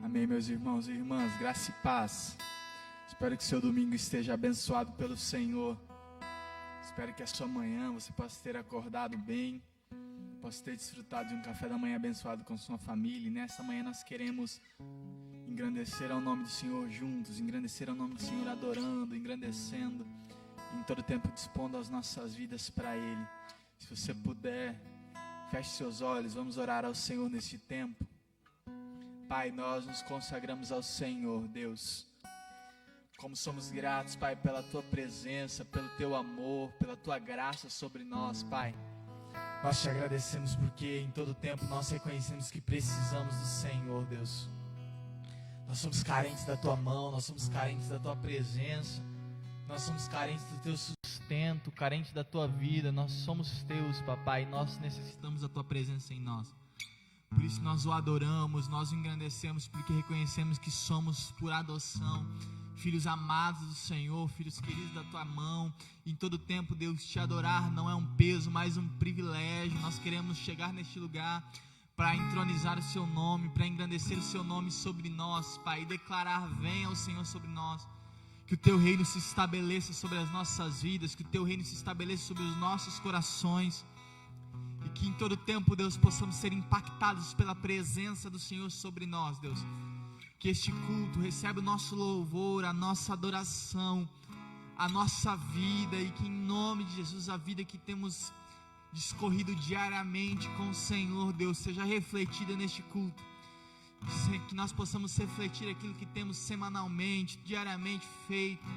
Amém, meus irmãos e irmãs, graça e paz. Espero que seu domingo esteja abençoado pelo Senhor. Espero que a sua manhã você possa ter acordado bem, possa ter desfrutado de um café da manhã abençoado com sua família. E nessa manhã nós queremos engrandecer ao nome do Senhor juntos, engrandecer ao nome do Senhor adorando, engrandecendo, em todo tempo dispondo as nossas vidas para Ele. Se você puder, feche seus olhos, vamos orar ao Senhor neste tempo. Pai, nós nos consagramos ao Senhor, Deus. Como somos gratos, Pai, pela Tua presença, pelo Teu amor, pela Tua graça sobre nós, Pai. Nós Te agradecemos porque em todo tempo nós reconhecemos que precisamos do Senhor, Deus. Nós somos carentes da Tua mão, nós somos carentes da Tua presença, nós somos carentes do Teu sustento, carentes da Tua vida. Nós somos Teus, Papai, e nós necessitamos da Tua presença em nós. Por isso nós o adoramos, nós o engrandecemos, porque reconhecemos que somos por adoção filhos amados do Senhor, filhos queridos da Tua mão. Em todo tempo, Deus, Te adorar não é um peso, mas um privilégio. Nós queremos chegar neste lugar para entronizar o Seu nome, para engrandecer o Seu nome sobre nós, Pai, e declarar: venha o Senhor sobre nós. Que o Teu reino se estabeleça sobre as nossas vidas, que o Teu reino se estabeleça sobre os nossos corações. E que em todo tempo, Deus, possamos ser impactados pela presença do Senhor sobre nós, Deus. Que este culto receba o nosso louvor, a nossa adoração, a nossa vida. E que em nome de Jesus, a vida que temos discorrido diariamente com o Senhor, Deus, seja refletida neste culto. Que nós possamos refletir aquilo que temos semanalmente, diariamente feito.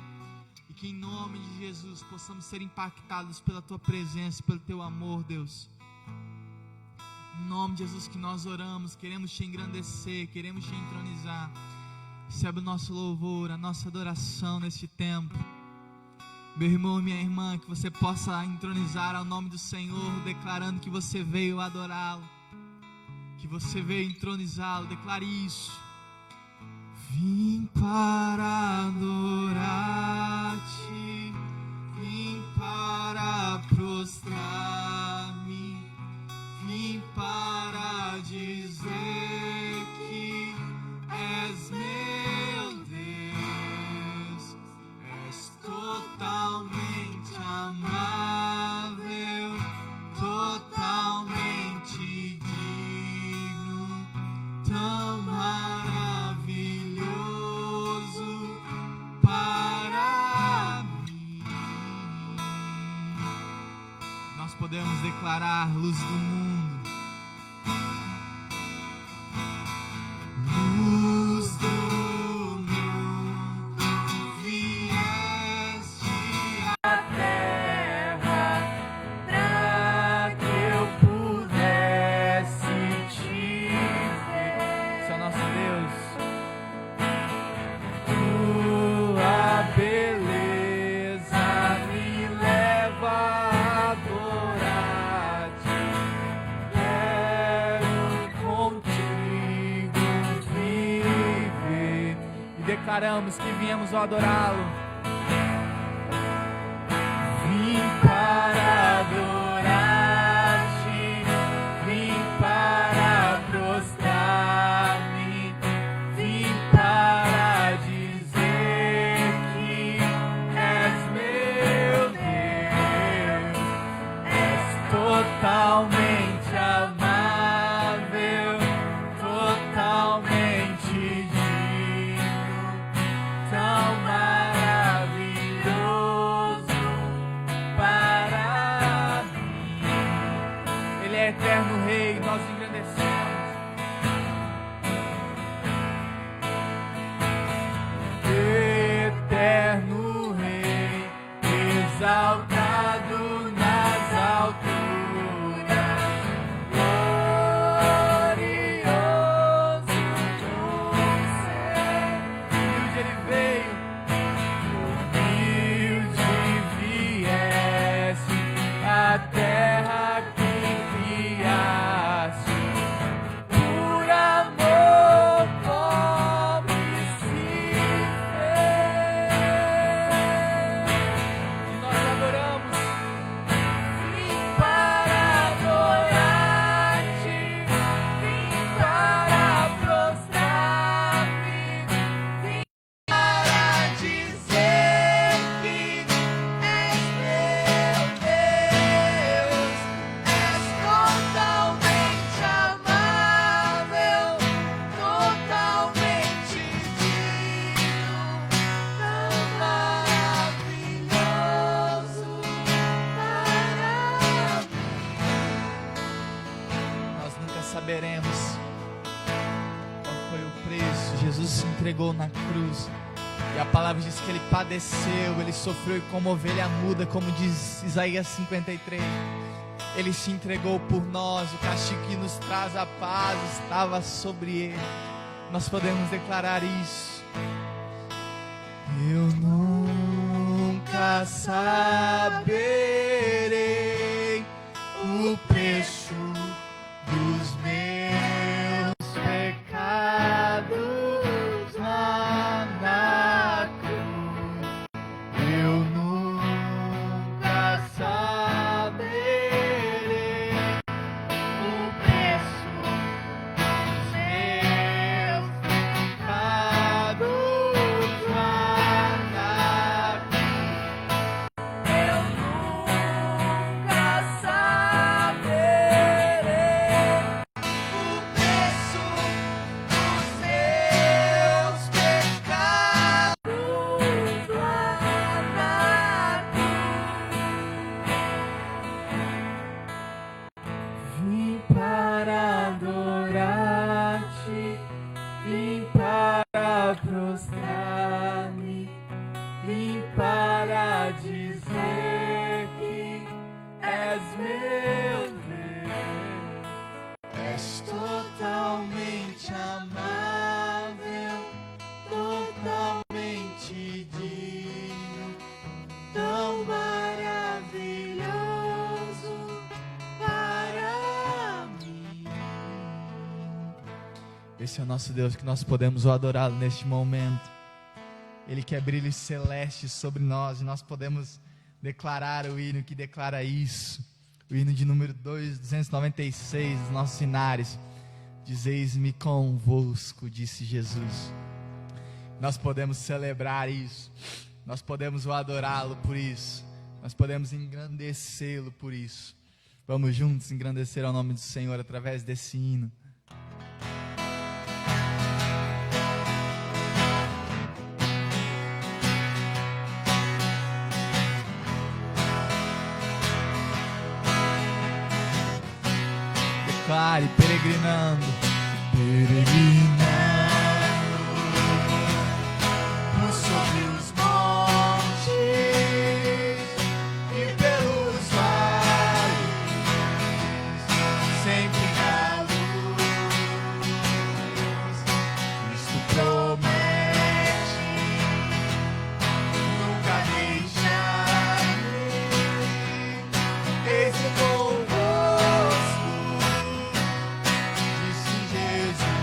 E que em nome de Jesus possamos ser impactados pela Tua presença, pelo Teu amor, Deus. Em nome de Jesus que nós oramos, queremos Te engrandecer, queremos Te entronizar. Recebe o nosso louvor, a nossa adoração neste tempo. Meu irmão e minha irmã, que você possa entronizar ao nome do Senhor, declarando que você veio adorá-lo, que você veio entronizá-lo. Declare isso. Vim para adorar-te, vim para prostrar-me, vim para dizer que és meu Deus, és totalmente amável, totalmente digno, tão maravilhoso para mim. Nós podemos declarar: luz do mundo, luz do mundo, vieste à terra para que eu pudesse te ver. Esse é o nosso Deus. Tua beleza me leva a adorar-te. Declaramos que viemos adorá-lo. Vim para adorar-te, vim para prostrar-me, vim para dizer que és meu Deus, és totalmente amável, totalmente tão maravilhoso Jesus se entregou na cruz. E a palavra diz que Ele padeceu, Ele sofreu como ovelha muda, como diz Isaías 53. Ele se entregou por nós, o castigo que nos traz a paz estava sobre Ele. Nós podemos declarar isso. Eu nunca saberei o preço dos meus pecados lá na cruz. Eu nunca saberei o preço dos meus pecados lá na cruz. Eu nunca saberei o preço dos meus pecados lá na cruz. Vim para adorar-te, vim para prostrar-me, vim para dizer que és meu Deus. És totalmente amável, totalmente digno, tão maravilhoso para mim. Esse é o nosso Deus, que nós podemos adorá-lo neste momento. Ele quer brilhos celestes sobre nós, e nós podemos declarar o hino que declara isso. O hino de número 296 dos nossos sinares diz: eis-me convosco, disse Jesus. Nós podemos celebrar isso, nós podemos o adorá-lo por isso, nós podemos engrandecê-lo por isso. Vamos juntos engrandecer ao nome do Senhor através desse hino. Declare, peregrinando, peregrinando por sobre os montes e pelos vales, sempre na luz. Cristo promete nunca deixar-me. Eis-me convosco, disse Jesus.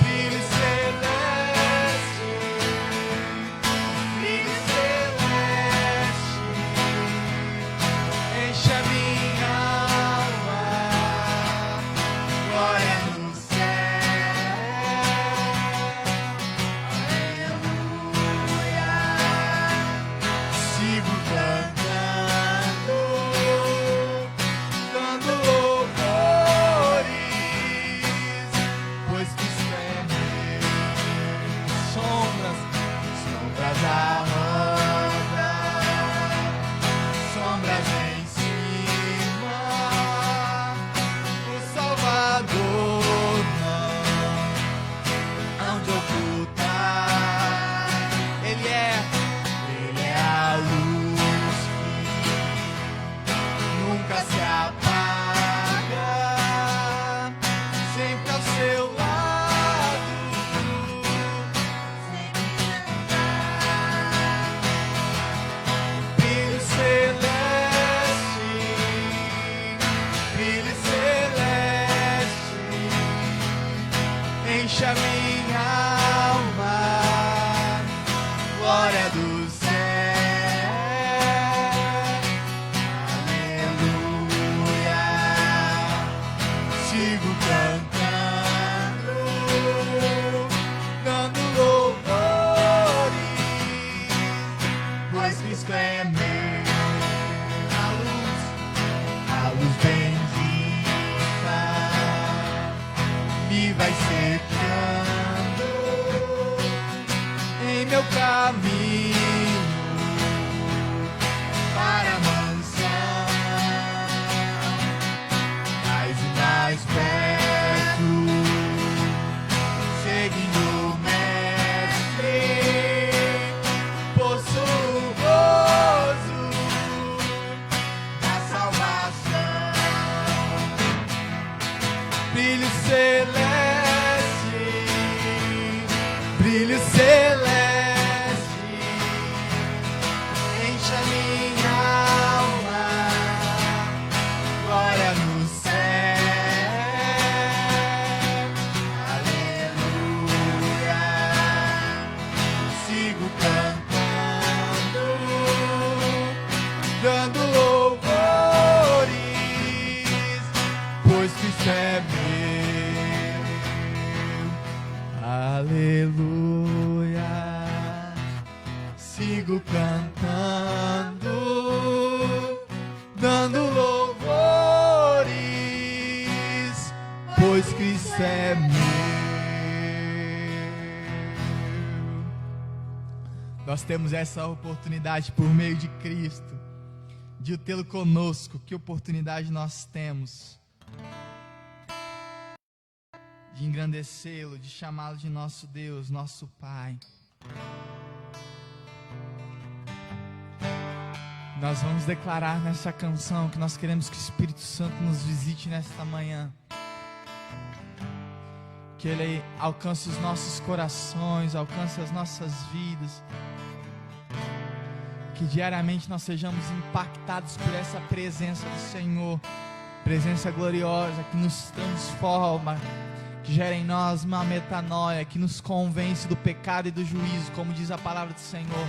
Brilho celeste, enche a minha alma, glória no céu. Aleluia. Sigo cantando, dando louvores, pois Cristo é meu. Sombras à roda, sombras em cima, o Salvador não onde ocultar. Ele é a luz que nunca se apaga, sempre ao seu lado, sempre brilho celeste, enche a minha alma, glória do céu. Aleluia. Sigo cantando, dando louvores, pois Cristo é meu. A luz bendita me vai secando em meu caminho para a mansão, mais e mais perto brilho celeste, brilho celeste, enche a minha alma, glória no céu, aleluia, sigo cantando, dando louvores, pois Cristo é meu, aleluia, sigo cantando, dando louvores, pois Cristo é meu. Nós temos essa oportunidade por meio de Cristo, de o tê-lo conosco. Que oportunidade nós temos de engrandecê-lo, de chamá-lo de nosso Deus, nosso Pai. Nós vamos declarar nessa canção que nós queremos que o Espírito Santo nos visite nesta manhã, que Ele alcance os nossos corações, alcance as nossas vidas, que diariamente nós sejamos impactados por essa presença do Senhor, presença gloriosa que nos transforma, que gera em nós uma metanoia, que nos convence do pecado e do juízo, como diz a palavra do Senhor.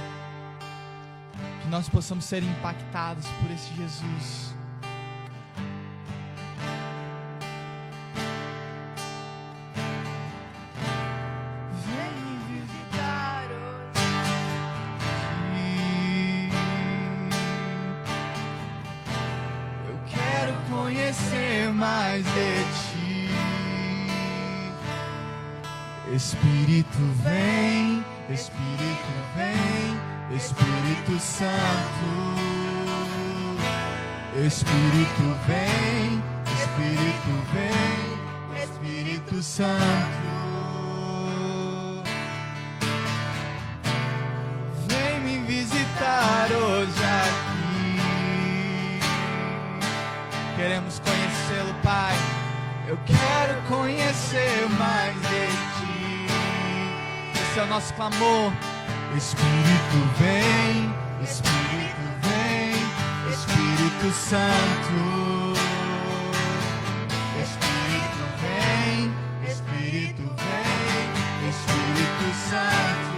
Que nós possamos ser impactados por esse Jesus. Vem me visitar hoje. Eu quero conhecer mais de ti. Espírito vem, Espírito vem, Espírito Santo. Espírito vem, Espírito vem, Espírito Santo. Vem me visitar hoje aqui. Queremos conhecê-lo, Pai. Eu quero conhecer mais de ti. Esse é o nosso clamor. Espírito vem, Espírito vem, Espírito Santo. Espírito vem, Espírito vem, Espírito Santo.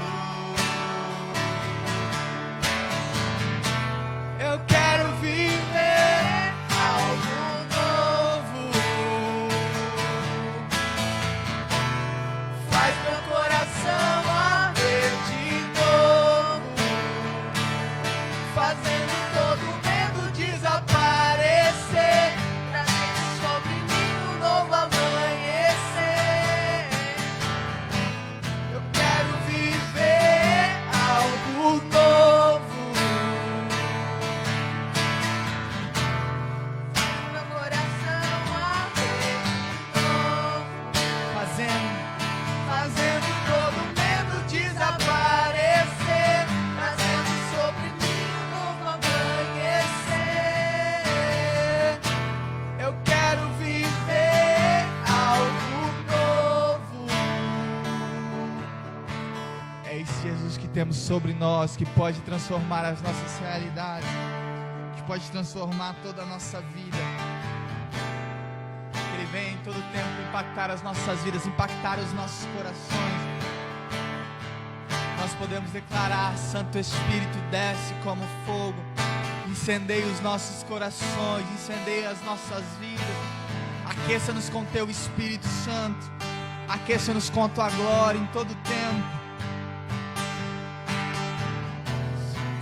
Eu quero viver algo novo. Faz meu coração arder de novo, fazendo todo medo desaparecer, trazendo sobre mim um novo amanhecer. Eu quero viver algo novo. meu coração arder de novo, Fazendo todo medo desaparecer, trazendo sobre mim um novo amanhecer. eu quero viver algo novo. É esse Jesus que temos sobre nós, que pode transformar as nossas realidades, que pode transformar toda a nossa vida. Ele vem em todo tempo impactar as nossas vidas, impactar os nossos corações. Nós podemos declarar: Santo Espírito, desce como fogo, incendeia os nossos corações, incendeia as nossas vidas. Aqueça-nos com teu Espírito Santo, aqueça-nos com a tua glória em todo tempo.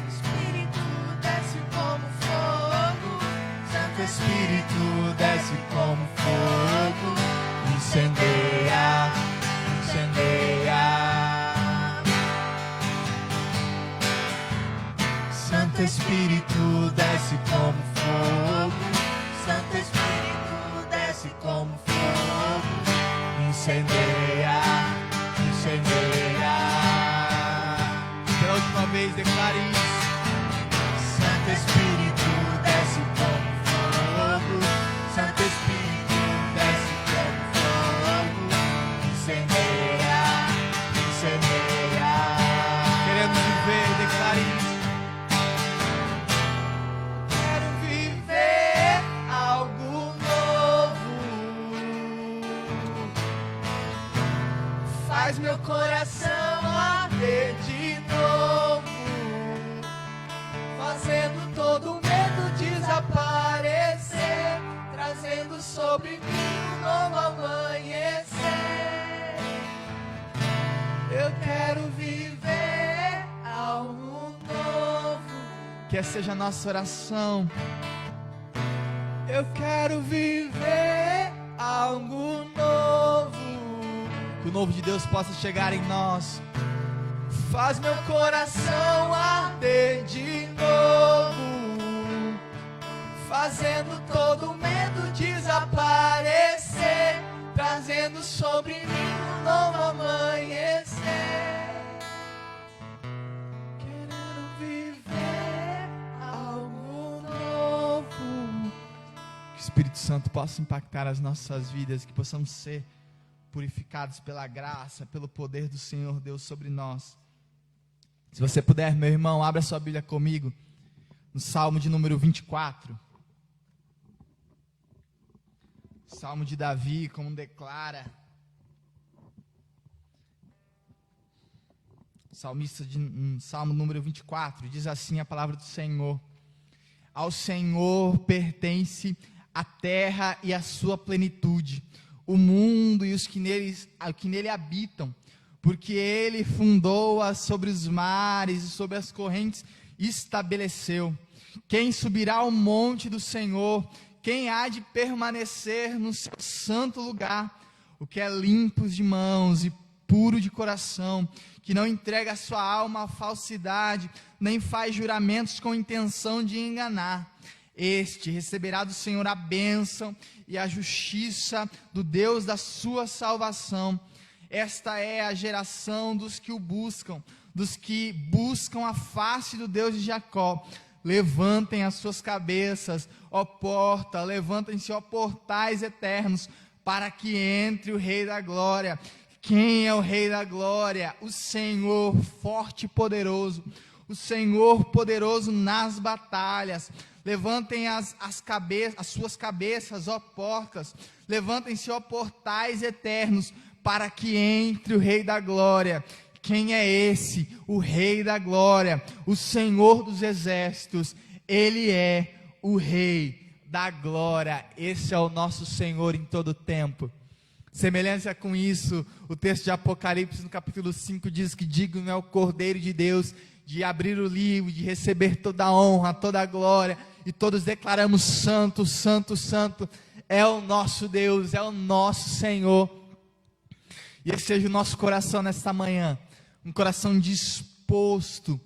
Espírito desce como fogo, Santo Espírito, desce como fogo, incendeia, incendeia. Santo Espírito, desce como fogo, Santo Espírito, desce como fogo, incendeia, incendeia. Pela última vez, declare isso. Santo Espírito, desce como fogo, Santo Espírito, desce como fogo, Faz meu coração arder de novo, fazendo todo medo desaparecer, trazendo sobre mim um novo amanhecer. Eu quero viver algo novo. Que essa seja a nossa oração. Eu quero viver algo novo. Que o novo de Deus possa chegar em nós. Faz meu coração arder de novo, fazendo todo medo desaparecer, trazendo sobre mim um novo amanhecer. Quero viver algo novo. Que o Espírito Santo possa impactar as nossas vidas, que possamos ser purificados pela graça, pelo poder do Senhor Deus sobre nós. Se você puder, meu irmão, abra sua Bíblia comigo, no Salmo de número 24. Salmo de Davi, como declara salmista, Salmo número 24, diz assim a palavra do Senhor: ao Senhor pertence a terra e a sua plenitude, o mundo e os que nele habitam, porque ele fundou-a sobre os mares e sobre as correntes estabeleceu. Quem subirá ao monte do Senhor? Quem há de permanecer no seu santo lugar? O que é limpo de mãos e puro de coração, que não entrega a sua alma à falsidade, nem faz juramentos com intenção de enganar. Este receberá do Senhor a bênção e a justiça do Deus da sua salvação. Esta é a geração dos que o buscam, dos que buscam a face do Deus de Jacó. Levantem as suas cabeças, ó porta, levantem-se, ó portais eternos, para que entre o Rei da Glória. Quem é o Rei da Glória? O Senhor forte e poderoso, o Senhor poderoso nas batalhas. Levantem as suas cabeças, ó portas, levantem-se, ó portais eternos, para que entre o Rei da Glória. Quem é esse? O Rei da Glória, o Senhor dos Exércitos. Ele é o Rei da Glória. Esse é o nosso Senhor em todo o tempo. Semelhança com isso, o texto de Apocalipse no capítulo 5 diz que digno é o Cordeiro de Deus de abrir o livro, de receber toda a honra, toda a glória, e todos declaramos: santo, santo, santo é o nosso Deus, é o nosso Senhor. E esse seja o nosso coração nesta manhã, um coração disposto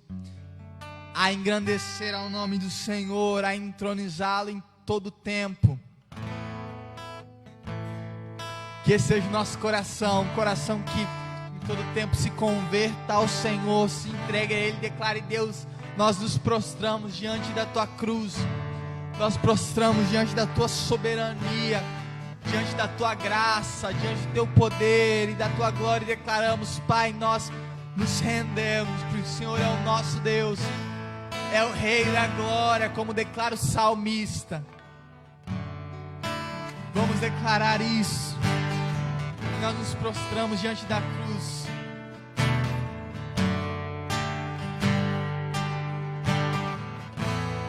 a engrandecer ao nome do Senhor, a entronizá-lo em todo o tempo. Que esse seja o nosso coração, um coração que em todo o tempo se converta ao Senhor, se entregue a Ele, declare: Deus, nós nos prostramos diante da Tua cruz, nós prostramos diante da Tua soberania, diante da Tua graça, diante do Teu poder e da Tua glória, e declaramos: Pai, nós nos rendemos, porque o Senhor é o nosso Deus, é o Rei da Glória, como declara o salmista. Vamos declarar isso. Nós nos prostramos diante da cruz.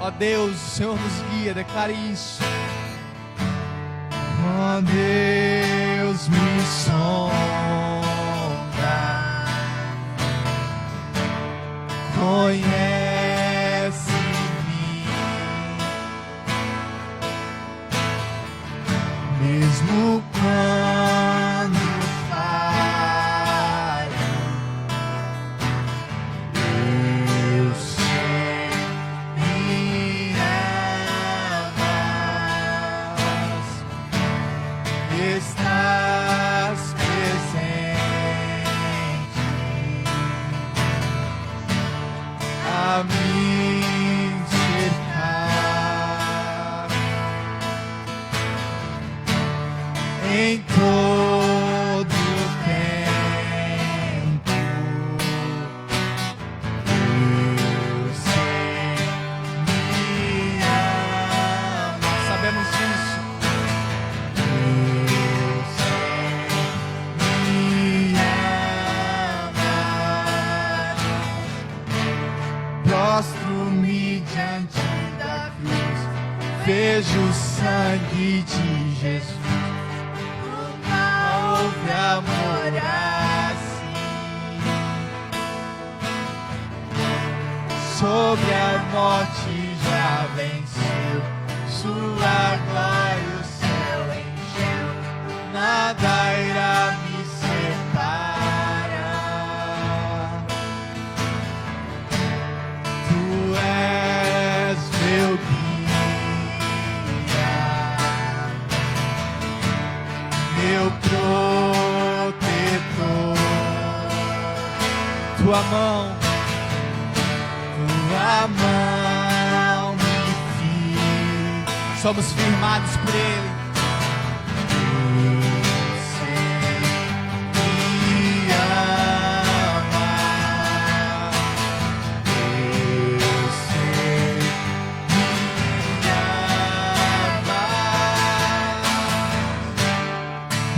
Ó Deus, o Senhor nos guia, declare isso. Ó Deus, me sonda, conhece-me, mesmo quando falho, eu sei me amas, estás vejo o sangue de Jesus. Nunca houve amor assim. Sobre a morte já venceu, sua glória o céu encheu, nada irá me separar. Tu és meu guia, meu protetor. Tua mão me firma. Somos firmados por Ele. Você me ama. Você me ama.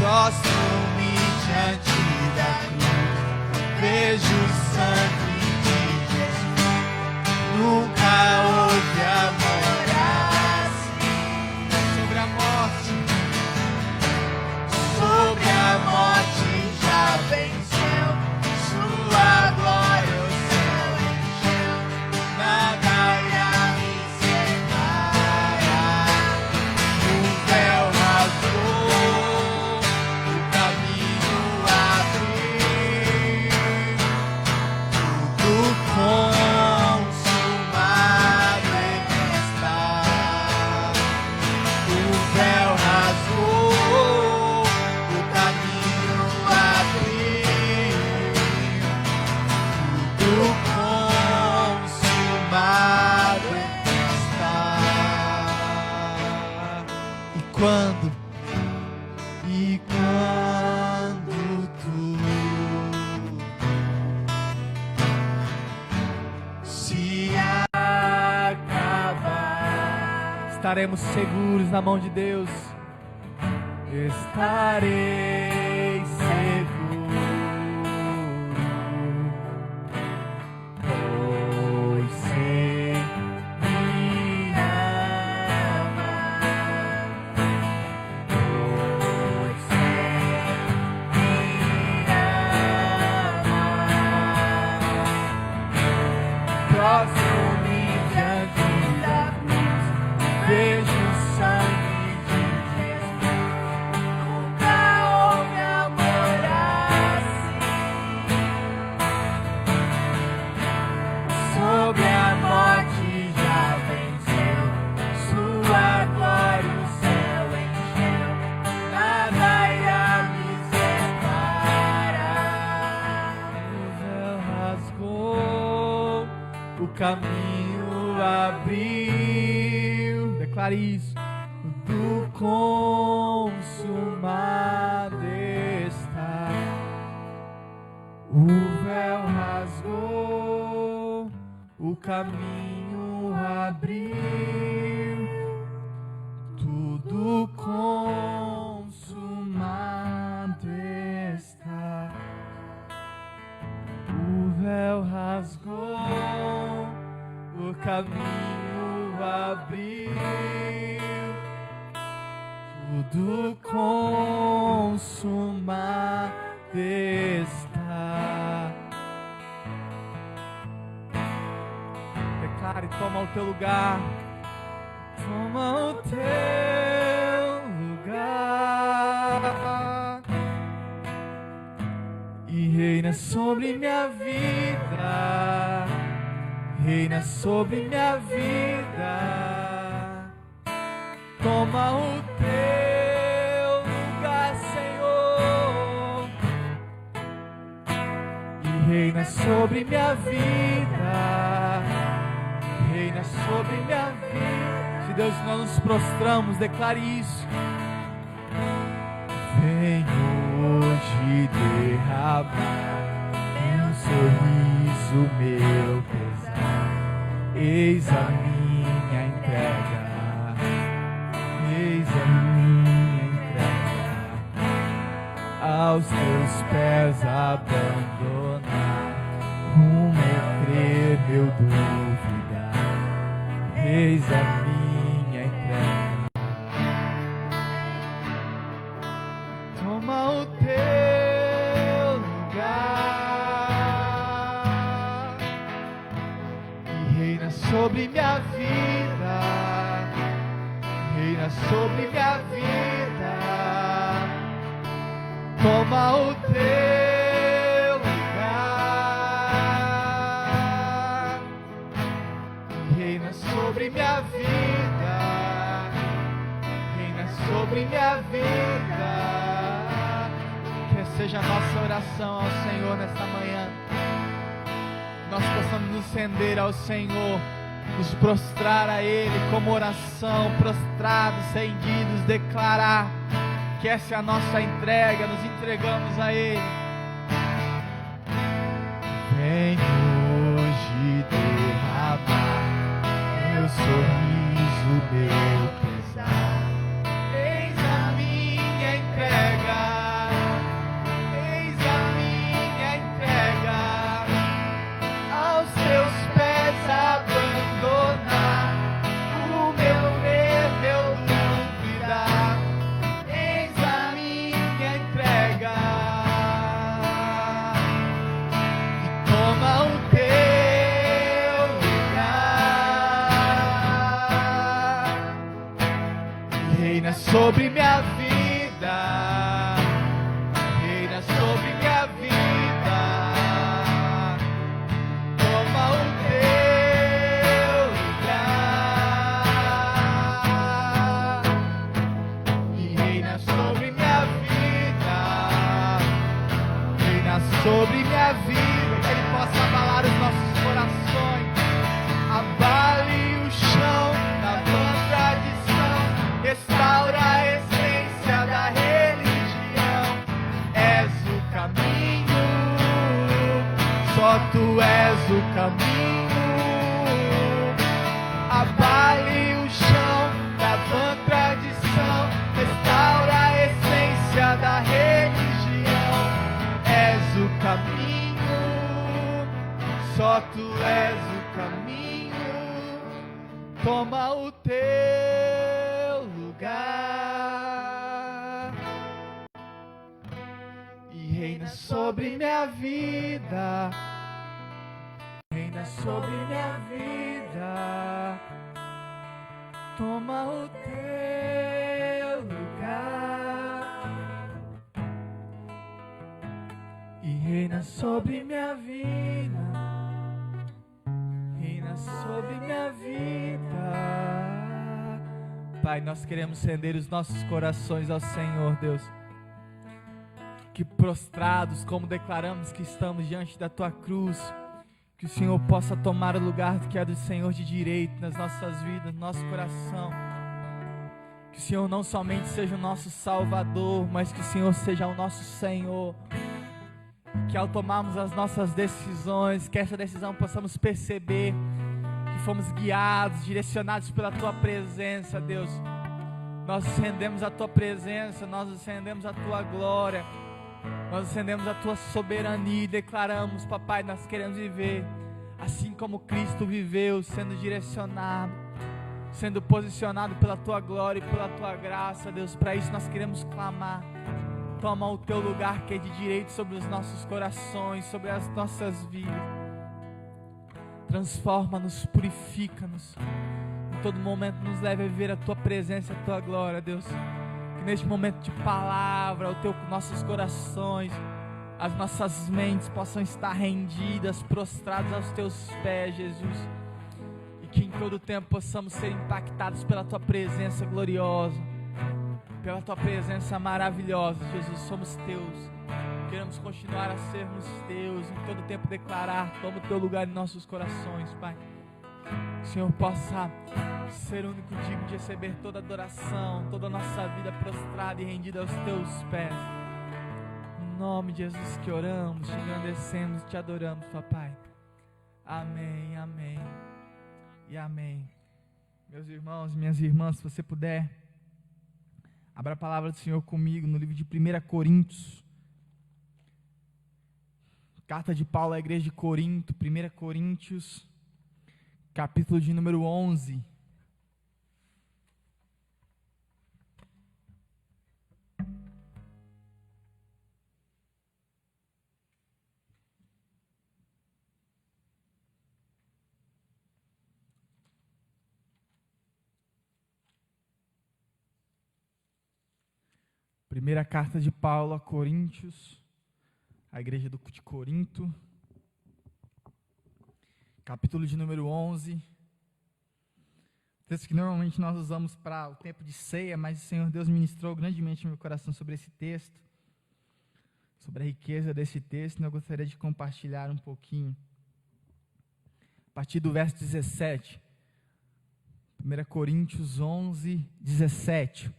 Prostro-me diante da cruz. Vejo o sangue. Nunca houve amor assim. Sobre a morte já venceu, sua glória o céu encheu, nada irá me separar. O véu rasgou, o caminho abriu, tudo consumado está. O véu rasgou, o caminho abriu, tudo consumado está. E quando tudo se acabar, estaremos seguros na mão de Deus. Estarei seguro, pois sei me ama, pois sei me ama. Prostro-me diante da cruz, vejo o sangue de Jesus. Nunca houve amor assim. Sobre a morte já venceu, sua glória o céu encheu, nada irá me separar. O véu rasgou, o caminho abriu. Declare isso. Tudo consumado está. O véu rasgou, o caminho abriu. Tudo consumado está. O véu rasgou, o caminho abriu, tudo consumado está. Declare, toma o teu lugar, toma o teu lugar e reina sobre minha vida, reina sobre minha vida. Toma o teu lugar, Senhor, e reina sobre minha vida, reina sobre minha vida. Se Deus, nós nos prostramos, declare isso. Venho hoje derramar meu sorriso, meu pesar. Eis a minha entrega, eis a minha entrega. Aos teus pés abandonar, o meu crer, meu dúvida. Eis a minha entrega. sobre minha vida, reina sobre minha vida, toma o teu lugar, reina sobre minha vida, reina sobre minha vida. Que seja a nossa oração ao Senhor nesta manhã, nós possamos nos render ao Senhor, nos prostrar a Ele como oração, prostrados, rendidos, declarar que essa é a nossa entrega, nos entregamos a Ele. Vem hoje derramar meu sorriso, meu pesar, eis a minha entrega, eis a minha entrega, aos teus pés abandonar o meu medo, meu duvidar, eis a minha entrega, e toma o teu lugar, reina sobre minha vida, reina sobre minha vida, toma o teu lugar, e reina sobre minha vida, reina sobre minha vida, que Ele possa abalar os nossos corações, abale o chão da vã tradição, restaura a essência da religião. És o caminho, só Tu és o caminho. Abale o chão da vã tradição, restaura a essência da religião. És o caminho, só Tu és o caminho. Toma o teu lugar e reina sobre minha vida, reina sobre minha vida, toma o teu lugar e reina sobre minha vida, reina sobre minha vida. Pai, nós queremos render os nossos corações ao Senhor, Deus, que prostrados, como declaramos que estamos diante da Tua cruz, que o Senhor possa tomar o lugar que é do Senhor de direito nas nossas vidas, no nosso coração, que o Senhor não somente seja o nosso Salvador, mas que o Senhor seja o nosso Senhor, que ao tomarmos as nossas decisões, que essa decisão possamos perceber que fomos guiados, direcionados pela Tua presença, Deus. Nós nos rendemos à Tua presença, nós nos rendemos à Tua glória, nós nos rendemos à Tua soberania e declaramos, Papai, nós queremos viver assim como Cristo viveu, sendo direcionado, sendo posicionado pela Tua glória e pela Tua graça, Deus. Para isso nós queremos clamar. Toma o Teu lugar que é de direito sobre os nossos corações, sobre as nossas vidas. Transforma-nos, purifica-nos, em todo momento nos leve a viver a Tua presença, a Tua glória, Deus. Que neste momento de palavra, nossos corações, as nossas mentes possam estar rendidas, prostradas aos Teus pés, Jesus. E que em todo tempo possamos ser impactados pela Tua presença gloriosa, pela Tua presença maravilhosa, Jesus. Somos Teus, queremos continuar a sermos Teus, em todo tempo declarar, toma o Teu lugar em nossos corações, Pai. Que o Senhor possa ser o único digno de receber toda adoração, toda a nossa vida prostrada e rendida aos Teus pés. Em nome de Jesus que oramos, te agradecemos, te adoramos, Papai. Amém, amém e amém. Meus irmãos e minhas irmãs, se você puder, abra a palavra do Senhor comigo no livro de 1 Coríntios. Carta de Paulo à igreja de Corinto, 1 Coríntios, capítulo de número 11. Primeira carta de Paulo a Coríntios, a igreja de Corinto, capítulo de número 11, texto que normalmente nós usamos para o tempo de ceia, mas o Senhor Deus ministrou grandemente no meu coração sobre esse texto, sobre a riqueza desse texto, e eu gostaria de compartilhar um pouquinho. A partir do verso 17, 1 Coríntios 11, 17,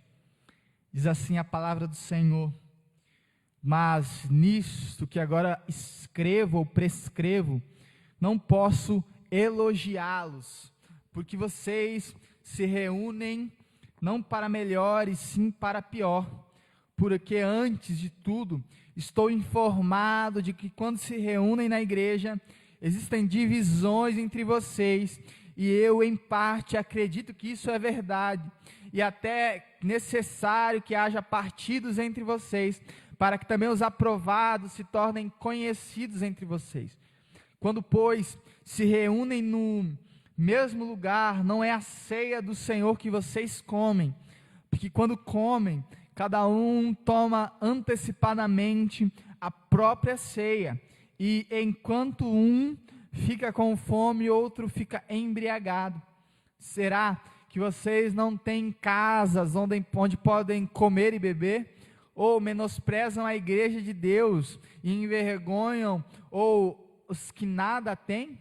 diz assim a palavra do Senhor: mas nisto que agora escrevo ou prescrevo, não posso elogiá-los, porque vocês se reúnem não para melhor e sim para pior, porque antes de tudo estou informado de que quando se reúnem na igreja, existem divisões entre vocês, e eu em parte acredito que isso é verdade, e até necessário que haja partidos entre vocês, para que também os aprovados se tornem conhecidos entre vocês. Quando, pois, se reúnem no mesmo lugar, não é a ceia do Senhor que vocês comem, porque quando comem, cada um toma antecipadamente a própria ceia, e enquanto um fica com fome, outro fica embriagado. Será que vocês não têm casas onde podem comer e beber? Ou menosprezam a igreja de Deus e envergonham os que nada têm?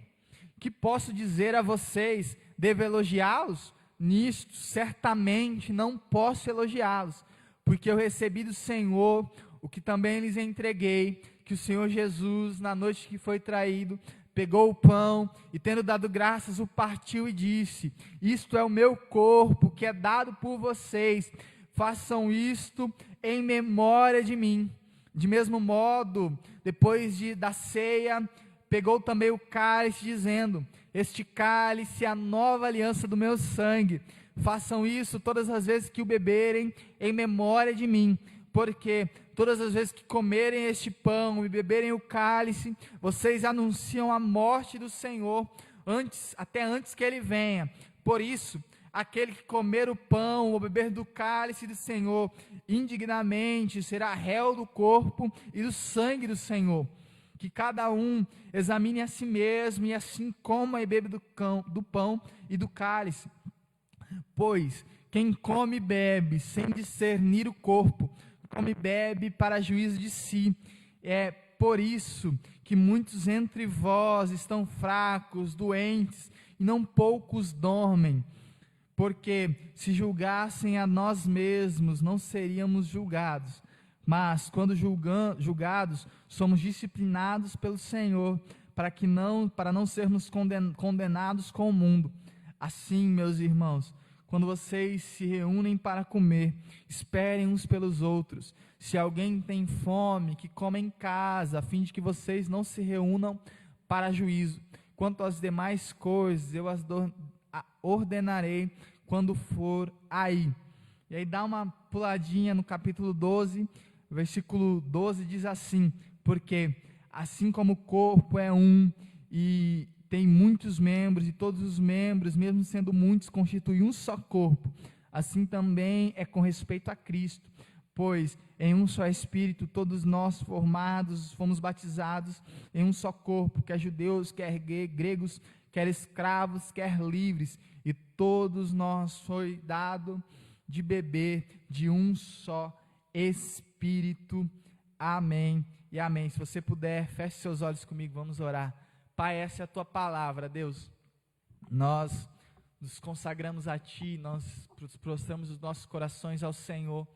Que posso dizer a vocês? Devo elogiá-los? Nisto certamente não posso elogiá-los, porque eu recebi do Senhor o que também lhes entreguei, que o Senhor Jesus, na noite que foi traído, pegou o pão e, tendo dado graças, o partiu e disse: isto é o meu corpo, que é dado por vocês, façam isto em memória de mim. De mesmo modo, depois da ceia, pegou também o cálice, dizendo: este cálice é a nova aliança do meu sangue, façam isso todas as vezes que o beberem em memória de mim, porque todas as vezes que comerem este pão e beberem o cálice, vocês anunciam a morte do Senhor, até antes que ele venha. Por isso, aquele que comer o pão ou beber do cálice do Senhor indignamente será réu do corpo e do sangue do Senhor. Que cada um examine a si mesmo, e assim coma e bebe do pão e do cálice. Pois quem come e bebe sem discernir o corpo, come e bebe para juízo de si. É por isso que muitos entre vós estão fracos, doentes, e não poucos dormem. Porque se julgassem a nós mesmos, não seríamos julgados. Mas quando julgados, somos disciplinados pelo Senhor, para não sermos condenados com o mundo. Assim, meus irmãos, quando vocês se reúnem para comer, esperem uns pelos outros. Se alguém tem fome, que coma em casa, a fim de que vocês não se reúnam para juízo. Quanto às demais coisas, eu as ordenarei quando for aí. E aí dá uma puladinha no capítulo 12, versículo 12 diz assim: porque assim como o corpo é um e tem muitos membros, e todos os membros, mesmo sendo muitos, constituem um só corpo, assim também é com respeito a Cristo. Pois em um só Espírito todos nós fomos batizados em um só corpo, quer judeus, quer gregos, quer escravos, quer livres, e todos nós foi dado de beber de um só Espírito. Amém e amém. Se você puder, feche seus olhos comigo, vamos orar. Pai, essa é a tua palavra, Deus. Nós nos consagramos a Ti, nós prostramos os nossos corações ao Senhor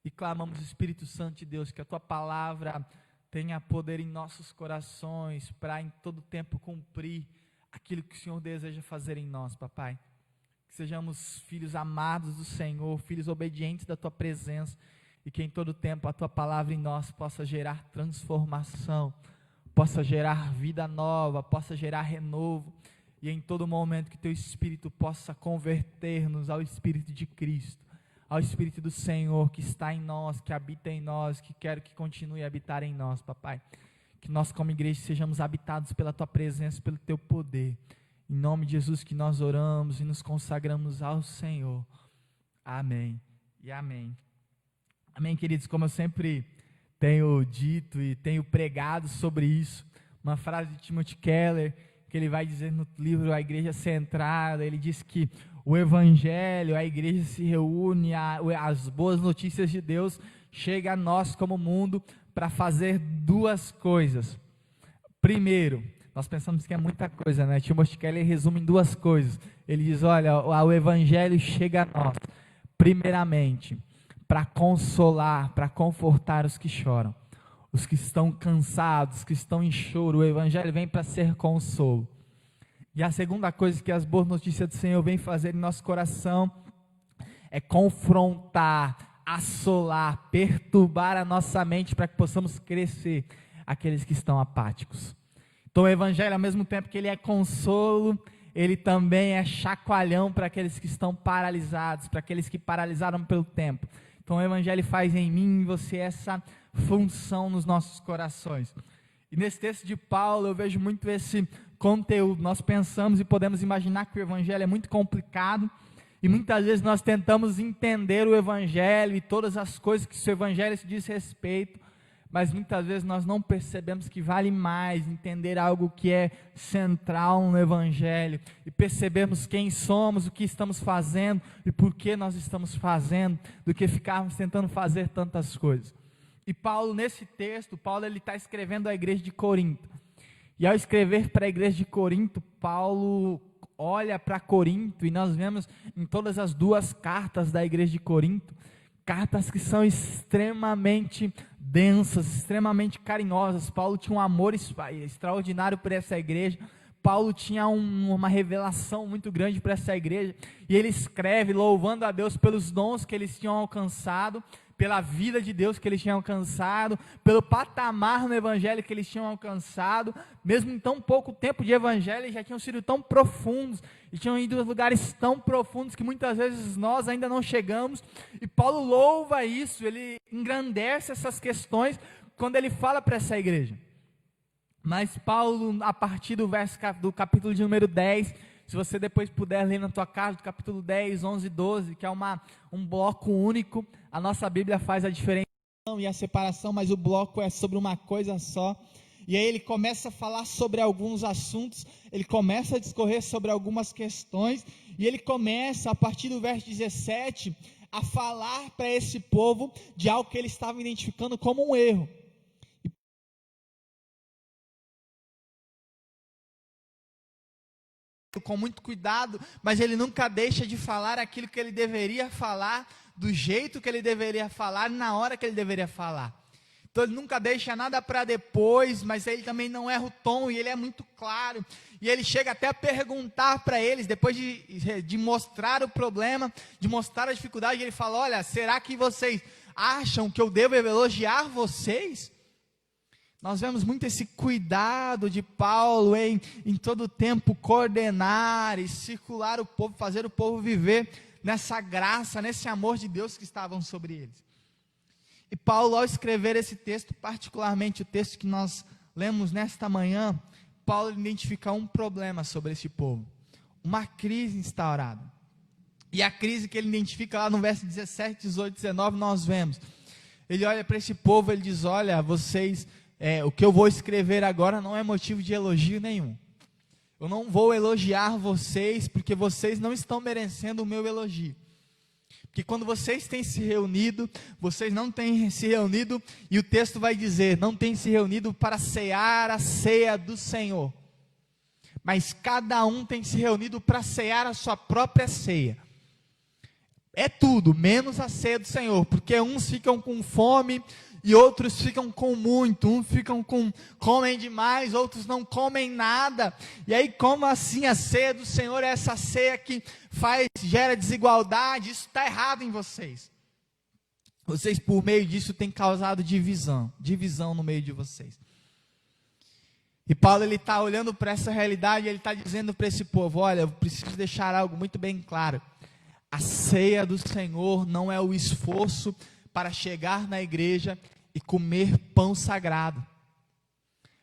e clamamos, Espírito Santo de Deus, que a tua palavra tenha poder em nossos corações para em todo tempo cumprir aquilo que o Senhor deseja fazer em nós, papai. Que sejamos filhos amados do Senhor, filhos obedientes da tua presença, e que em todo tempo a tua palavra em nós possa gerar transformação, possa gerar vida nova, possa gerar renovo, e em todo momento que teu Espírito possa converter-nos ao Espírito de Cristo, ao Espírito do Senhor que está em nós, que habita em nós, que quero que continue a habitar em nós, papai. Que nós como igreja sejamos habitados pela tua presença, pelo teu poder. Em nome de Jesus que nós oramos e nos consagramos ao Senhor. Amém e amém. Amém, queridos? Como eu sempre tenho dito e tenho pregado sobre isso, uma frase de Timothy Keller, que ele vai dizer no livro A Igreja Centrada, ele diz que o Evangelho, a igreja se reúne, as boas notícias de Deus chegam a nós como mundo para fazer duas coisas. Primeiro, nós pensamos que é muita coisa, né? Timothy Keller resume em duas coisas. Ele diz, olha, o Evangelho chega a nós, primeiramente, para consolar, para confortar os que choram, os que estão cansados, que estão em choro. O Evangelho vem para ser consolo. E a segunda coisa que as boas notícias do Senhor vêm fazer em nosso coração é confrontar, assolar, perturbar a nossa mente para que possamos crescer aqueles que estão apáticos. Então o Evangelho, ao mesmo tempo que ele é consolo, ele também é chacoalhão para aqueles que estão paralisados, para aqueles que paralisaram pelo tempo. Então o Evangelho faz em mim e em você essa função nos nossos corações. E nesse texto de Paulo eu vejo muito esse conteúdo. Nós pensamos e podemos imaginar que o Evangelho é muito complicado, e muitas vezes nós tentamos entender o Evangelho e todas as coisas que o Evangelho se diz respeito, mas muitas vezes nós não percebemos que vale mais entender algo que é central no Evangelho, e percebermos quem somos, o que estamos fazendo e por que nós estamos fazendo, do que ficarmos tentando fazer tantas coisas. E Paulo, nesse texto, ele está escrevendo à igreja de Corinto, e ao escrever para a igreja de Corinto, Paulo olha para Corinto, e nós vemos em todas as duas cartas da igreja de Corinto, cartas que são extremamente densas, extremamente carinhosas. Paulo tinha um amor extraordinário por essa igreja. Paulo tinha uma revelação muito grande para essa igreja, e ele escreve louvando a Deus pelos dons que eles tinham alcançado, pela vida de Deus que eles tinham alcançado, pelo patamar no Evangelho que eles tinham alcançado. Mesmo em tão pouco tempo de Evangelho, eles já tinham sido tão profundos, e tinham ido a lugares tão profundos que muitas vezes nós ainda não chegamos, e Paulo louva isso, ele engrandece essas questões quando ele fala para essa igreja. Mas Paulo, a partir do capítulo de número 10, se você depois puder ler na tua casa, do capítulo 10, 11 e 12, que é um bloco único, a nossa Bíblia faz a diferença e a separação, mas o bloco é sobre uma coisa só. E aí ele começa a falar sobre alguns assuntos, ele começa a discorrer sobre algumas questões, e ele começa, a partir do verso 17, a falar para esse povo de algo que ele estava identificando como um erro. Com muito cuidado, mas ele nunca deixa de falar aquilo que ele deveria falar, do jeito que ele deveria falar, na hora que ele deveria falar. Então ele nunca deixa nada para depois, mas ele também não erra o tom, e ele é muito claro, e ele chega até a perguntar para eles, depois de mostrar o problema, de mostrar a dificuldade, ele fala, olha, será que vocês acham que eu devo elogiar vocês? Nós vemos muito esse cuidado de Paulo em todo tempo coordenar e circular o povo, fazer o povo viver nessa graça, nesse amor de Deus que estavam sobre eles. E Paulo, ao escrever esse texto, particularmente o texto que nós lemos nesta manhã, Paulo identifica um problema sobre esse povo, uma crise instaurada. E a crise que ele identifica lá no verso 17, 18, 19, nós vemos. Ele olha para esse povo, ele diz, olha, vocês... o que eu vou escrever agora não é motivo de elogio nenhum. Eu não vou elogiar vocês, porque vocês não estão merecendo o meu elogio. Porque quando vocês têm se reunido, vocês não têm se reunido, e o texto vai dizer, não têm se reunido para cear a ceia do Senhor. Mas cada um tem se reunido para cear a sua própria ceia. É tudo, menos a ceia do Senhor, porque uns ficam com fome, e outros ficam com muito, uns comem demais, outros não comem nada. E aí, como assim a ceia do Senhor é essa ceia que gera desigualdade? Isso está errado em vocês. Vocês, por meio disso, têm causado divisão no meio de vocês. E Paulo, ele está olhando para essa realidade, ele está dizendo para esse povo, olha, eu preciso deixar algo muito bem claro. A ceia do Senhor não é o esforço para chegar na igreja e comer pão sagrado.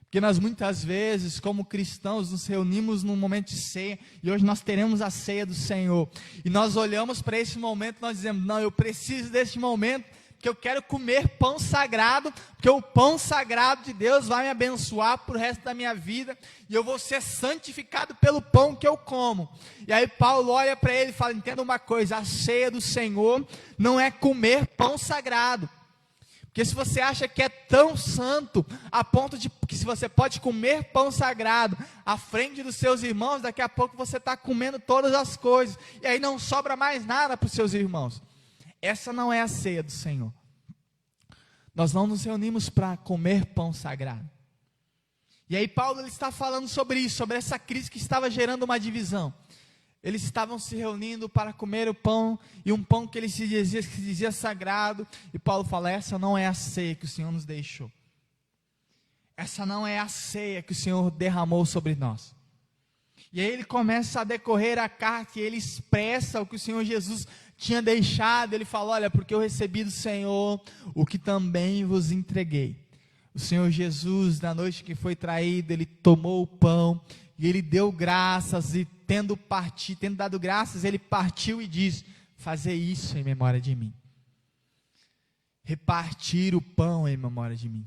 Porque nós muitas vezes, como cristãos, nos reunimos num momento de ceia, e hoje nós teremos a ceia do Senhor, e nós olhamos para esse momento e nós dizemos, não, eu preciso desse momento, porque eu quero comer pão sagrado, porque o pão sagrado de Deus vai me abençoar para o resto da minha vida, e eu vou ser santificado pelo pão que eu como. E aí Paulo olha para ele e fala, entenda uma coisa, a ceia do Senhor não é comer pão sagrado. Porque se você acha que é tão santo, a ponto de que se você pode comer pão sagrado à frente dos seus irmãos, daqui a pouco você está comendo todas as coisas, e aí não sobra mais nada para os seus irmãos. Essa não é a ceia do Senhor. Nós não nos reunimos para comer pão sagrado. E aí Paulo ele está falando sobre isso, sobre essa crise que estava gerando uma divisão. Eles estavam se reunindo para comer o pão, e um pão que se dizia sagrado, e Paulo fala, essa não é a ceia que o Senhor nos deixou. Essa não é a ceia que o Senhor derramou sobre nós. E aí ele começa a decorrer a carta, e ele expressa o que o Senhor Jesus tinha deixado. Ele fala, olha, porque eu recebi do Senhor o que também vos entreguei. O Senhor Jesus, na noite que foi traído, ele tomou o pão, e ele deu graças, e tendo dado graças, ele partiu e disse, fazei isso em memória de mim. Repartir o pão em memória de mim.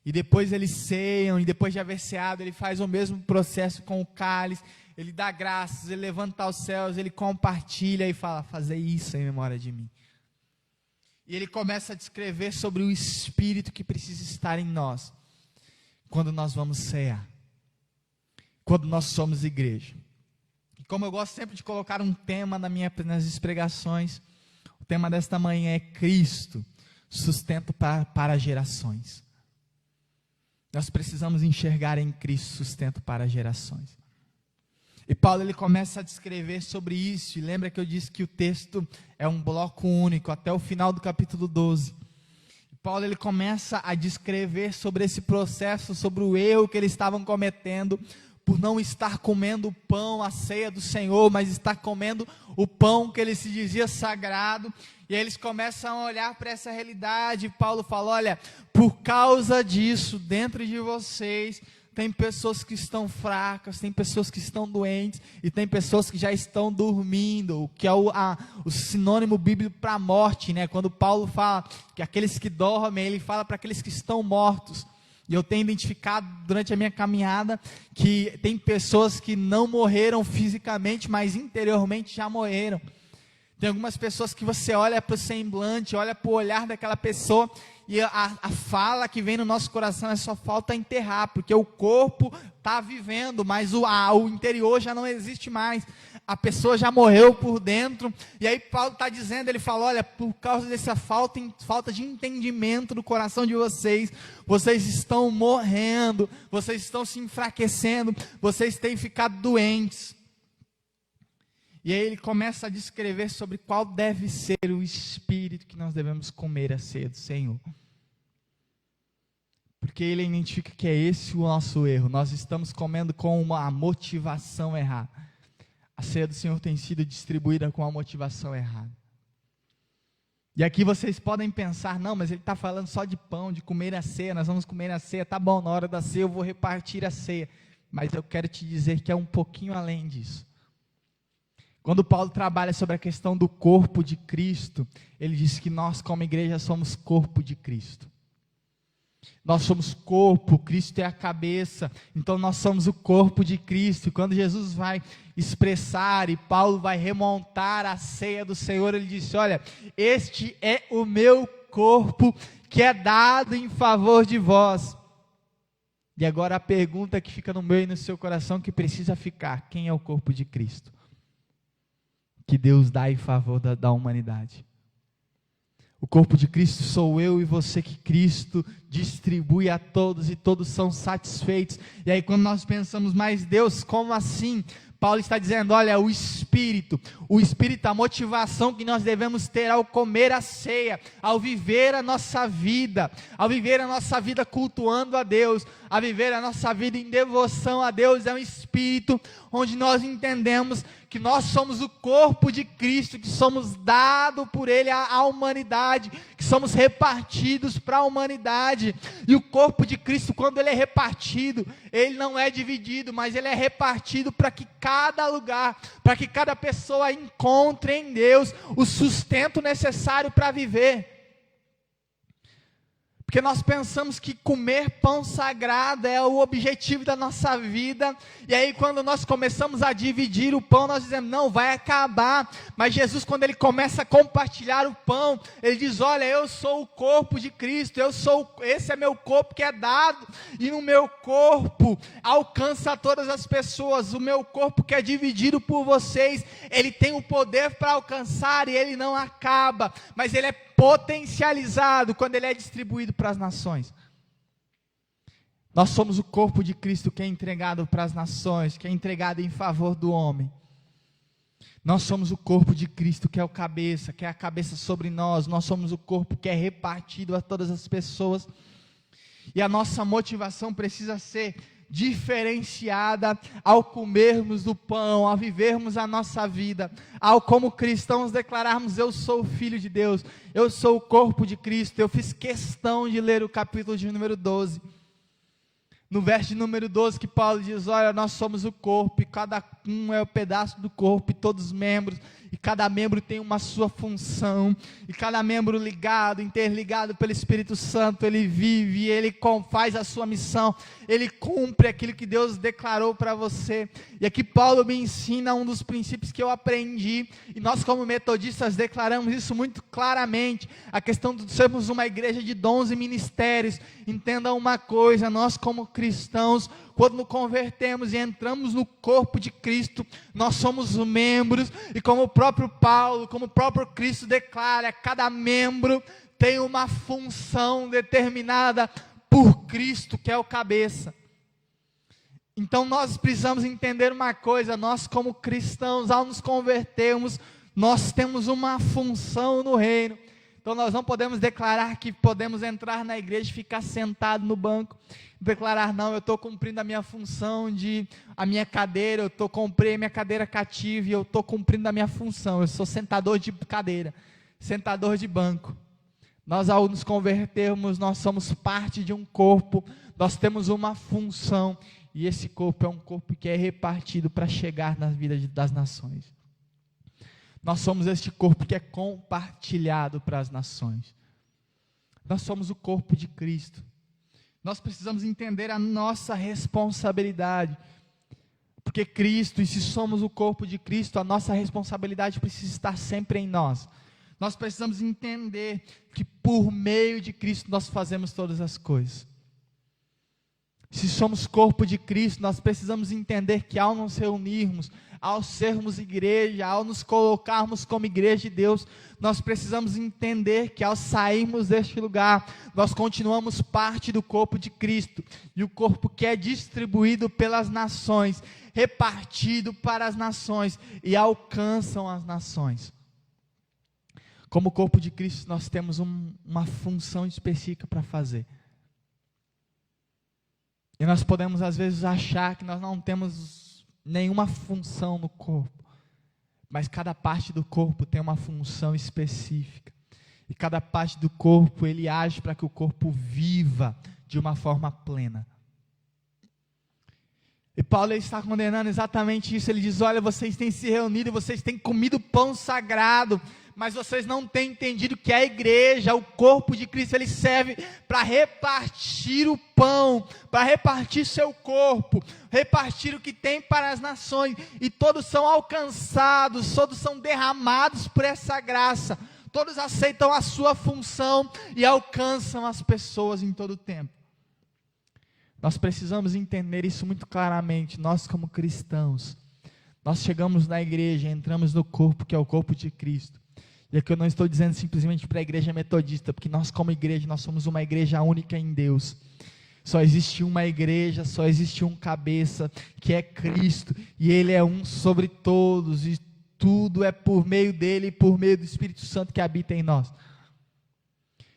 E depois eles ceiam, e depois de haver ceado, ele faz o mesmo processo com o cálice, ele dá graças, ele levanta aos céus, ele compartilha e fala, fazei isso em memória de mim. E ele começa a descrever sobre o Espírito que precisa estar em nós, quando nós vamos cear, quando nós somos igreja. E como eu gosto sempre de colocar um tema nas pregações, o tema desta manhã é Cristo, sustento para gerações. Nós precisamos enxergar em Cristo sustento para gerações. E Paulo ele começa a descrever sobre isso, e lembra que eu disse que o texto é um bloco único, até o final do capítulo 12. E Paulo ele começa a descrever sobre esse processo, sobre o erro que eles estavam cometendo, por não estar comendo o pão, a ceia do Senhor, mas estar comendo o pão que ele se dizia sagrado. E aí eles começam a olhar para essa realidade, e Paulo fala, olha, por causa disso, dentro de vocês, tem pessoas que estão fracas, tem pessoas que estão doentes, e tem pessoas que já estão dormindo, o que é o sinônimo bíblico para a morte, né? Quando Paulo fala que aqueles que dormem, ele fala para aqueles que estão mortos. E eu tenho identificado durante a minha caminhada que tem pessoas que não morreram fisicamente, mas interiormente já morreram. Tem algumas pessoas que você olha para o semblante, olha para o olhar daquela pessoa, e a fala que vem no nosso coração é só falta enterrar, porque o corpo está vivendo, mas o interior já não existe mais. A pessoa já morreu por dentro. E aí Paulo está dizendo, ele fala, olha, por causa dessa falta de entendimento no coração de vocês, vocês estão morrendo, vocês estão se enfraquecendo, vocês têm ficado doentes. E aí ele começa a descrever sobre qual deve ser o espírito que nós devemos comer a ceia do Senhor. Porque ele identifica que é esse o nosso erro. Nós estamos comendo com uma motivação errada. A ceia do Senhor tem sido distribuída com a motivação errada. E aqui vocês podem pensar, não, mas ele está falando só de pão, de comer a ceia, nós vamos comer a ceia, tá bom, na hora da ceia eu vou repartir a ceia. Mas eu quero te dizer que é um pouquinho além disso. Quando Paulo trabalha sobre a questão do corpo de Cristo, ele diz que nós como igreja somos corpo de Cristo. Nós somos corpo, Cristo é a cabeça, então nós somos o corpo de Cristo. E quando Jesus vai expressar e Paulo vai remontar a ceia do Senhor, ele disse, olha, este é o meu corpo que é dado em favor de vós. E agora a pergunta que fica no meu e no seu coração, que precisa ficar, quem é o corpo de Cristo? Que Deus dá em favor da humanidade. O corpo de Cristo sou eu e você, que Cristo distribui a todos e todos são satisfeitos. E aí quando nós pensamos, mas Deus, como assim? Paulo está dizendo, olha, o Espírito, a motivação que nós devemos ter ao comer a ceia, ao viver a nossa vida cultuando a Deus, a viver a nossa vida em devoção a Deus, é um Espírito onde nós entendemos que nós somos o corpo de Cristo, que somos dados por Ele à humanidade, que somos repartidos para a humanidade. E o corpo de Cristo, quando ele é repartido, ele não é dividido, mas ele é repartido para que cada lugar, para que cada pessoa encontre em Deus o sustento necessário para viver. Porque nós pensamos que comer pão sagrado é o objetivo da nossa vida, e aí quando nós começamos a dividir o pão, nós dizemos, não, vai acabar. Mas Jesus, quando ele começa a compartilhar o pão, ele diz, olha, eu sou o corpo de Cristo, esse é meu corpo que é dado, e no meu corpo alcança todas as pessoas. O meu corpo que é dividido por vocês, ele tem o poder para alcançar, e ele não acaba, mas ele é potencializado quando ele é distribuído para as nações. Nós somos o corpo de Cristo que é entregado para as nações, que é entregado em favor do homem. Nós somos o corpo de Cristo que é o cabeça, que é a cabeça sobre nós. Nós somos o corpo que é repartido a todas as pessoas. E a nossa motivação precisa ser diferenciada ao comermos do pão, ao vivermos a nossa vida, ao como cristãos declararmos, eu sou o Filho de Deus, eu sou o corpo de Cristo. Eu fiz questão de ler o capítulo de número 12, no verso de número 12, que Paulo diz, olha, nós somos o corpo, e cada um é o pedaço do corpo, e todos os membros, e cada membro tem uma sua função, e cada membro ligado, interligado pelo Espírito Santo, ele vive, ele faz a sua missão, ele cumpre aquilo que Deus declarou para você. E aqui Paulo me ensina um dos princípios que eu aprendi, e nós como metodistas declaramos isso muito claramente, a questão de sermos uma igreja de dons e ministérios. Entenda uma coisa, nós como cristãos, quando nos convertemos e entramos no corpo de Cristo, nós somos membros, e como o próprio Paulo, como o próprio Cristo declara, cada membro tem uma função determinada por Cristo, que é o cabeça. Então nós precisamos entender uma coisa, nós como cristãos, ao nos convertermos, nós temos uma função no reino. Então nós não podemos declarar que podemos entrar na igreja e ficar sentado no banco, declarar, não, eu estou cumprindo a minha função a minha cadeira, comprei a minha cadeira cativa e eu estou cumprindo a minha função, eu sou sentador de cadeira, sentador de banco. Nós ao nos convertermos, nós somos parte de um corpo, nós temos uma função, e esse corpo é um corpo que é repartido para chegar na vida das nações. Nós somos este corpo que é compartilhado para as nações. Nós somos o corpo de Cristo. Nós precisamos entender a nossa responsabilidade. Porque Cristo, e se somos o corpo de Cristo, a nossa responsabilidade precisa estar sempre em nós. Nós precisamos entender que por meio de Cristo nós fazemos todas as coisas. Se somos corpo de Cristo, nós precisamos entender que ao nos reunirmos, ao sermos igreja, ao nos colocarmos como igreja de Deus, nós precisamos entender que ao sairmos deste lugar, nós continuamos parte do corpo de Cristo, e o corpo que é distribuído pelas nações, repartido para as nações, e alcançam as nações. Como corpo de Cristo, nós temos uma função específica para fazer. E nós podemos às vezes achar que nós não temos nenhuma função no corpo, mas cada parte do corpo tem uma função específica, e cada parte do corpo ele age para que o corpo viva de uma forma plena. E Paulo está condenando exatamente isso. Ele diz, olha, vocês têm se reunido, vocês têm comido pão sagrado, mas vocês não têm entendido que a igreja, o corpo de Cristo, ele serve para repartir o pão, para repartir seu corpo, repartir o que tem para as nações, e todos são alcançados, todos são derramados por essa graça, todos aceitam a sua função e alcançam as pessoas em todo o tempo. Nós precisamos entender isso muito claramente. Nós como cristãos, nós chegamos na igreja, entramos no corpo que é o corpo de Cristo. E aqui eu não estou dizendo simplesmente para a igreja metodista, porque nós como igreja, nós somos uma igreja única em Deus. Só existe uma igreja, só existe um cabeça, que é Cristo, e Ele é um sobre todos, e tudo é por meio dEle e por meio do Espírito Santo que habita em nós.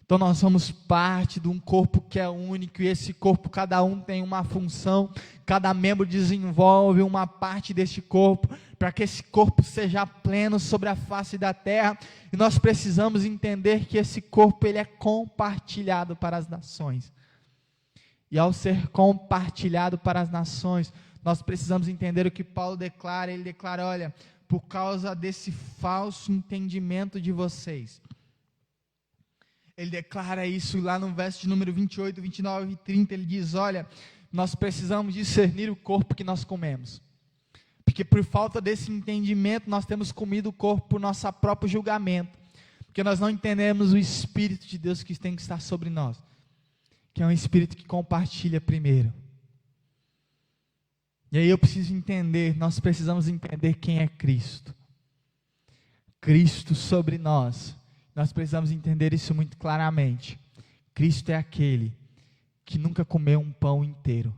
Então nós somos parte de um corpo que é único, e esse corpo, cada um tem uma função, cada membro desenvolve uma parte deste corpo, para que esse corpo seja pleno sobre a face da terra, e nós precisamos entender que esse corpo ele é compartilhado para as nações, e ao ser compartilhado para as nações, nós precisamos entender o que Paulo declara. Ele declara, olha, por causa desse falso entendimento de vocês, Ele declara isso lá no verso de número 28, 29 e 30, ele diz, olha, nós precisamos discernir o corpo que nós comemos, porque por falta desse entendimento, nós temos comido o corpo por nosso próprio julgamento, porque nós não entendemos o Espírito de Deus que tem que estar sobre nós, que é um Espírito que compartilha primeiro. E aí eu preciso entender, nós precisamos entender quem é Cristo. Cristo sobre nós. Nós precisamos entender isso muito claramente. Cristo é aquele que nunca comeu um pão inteiro.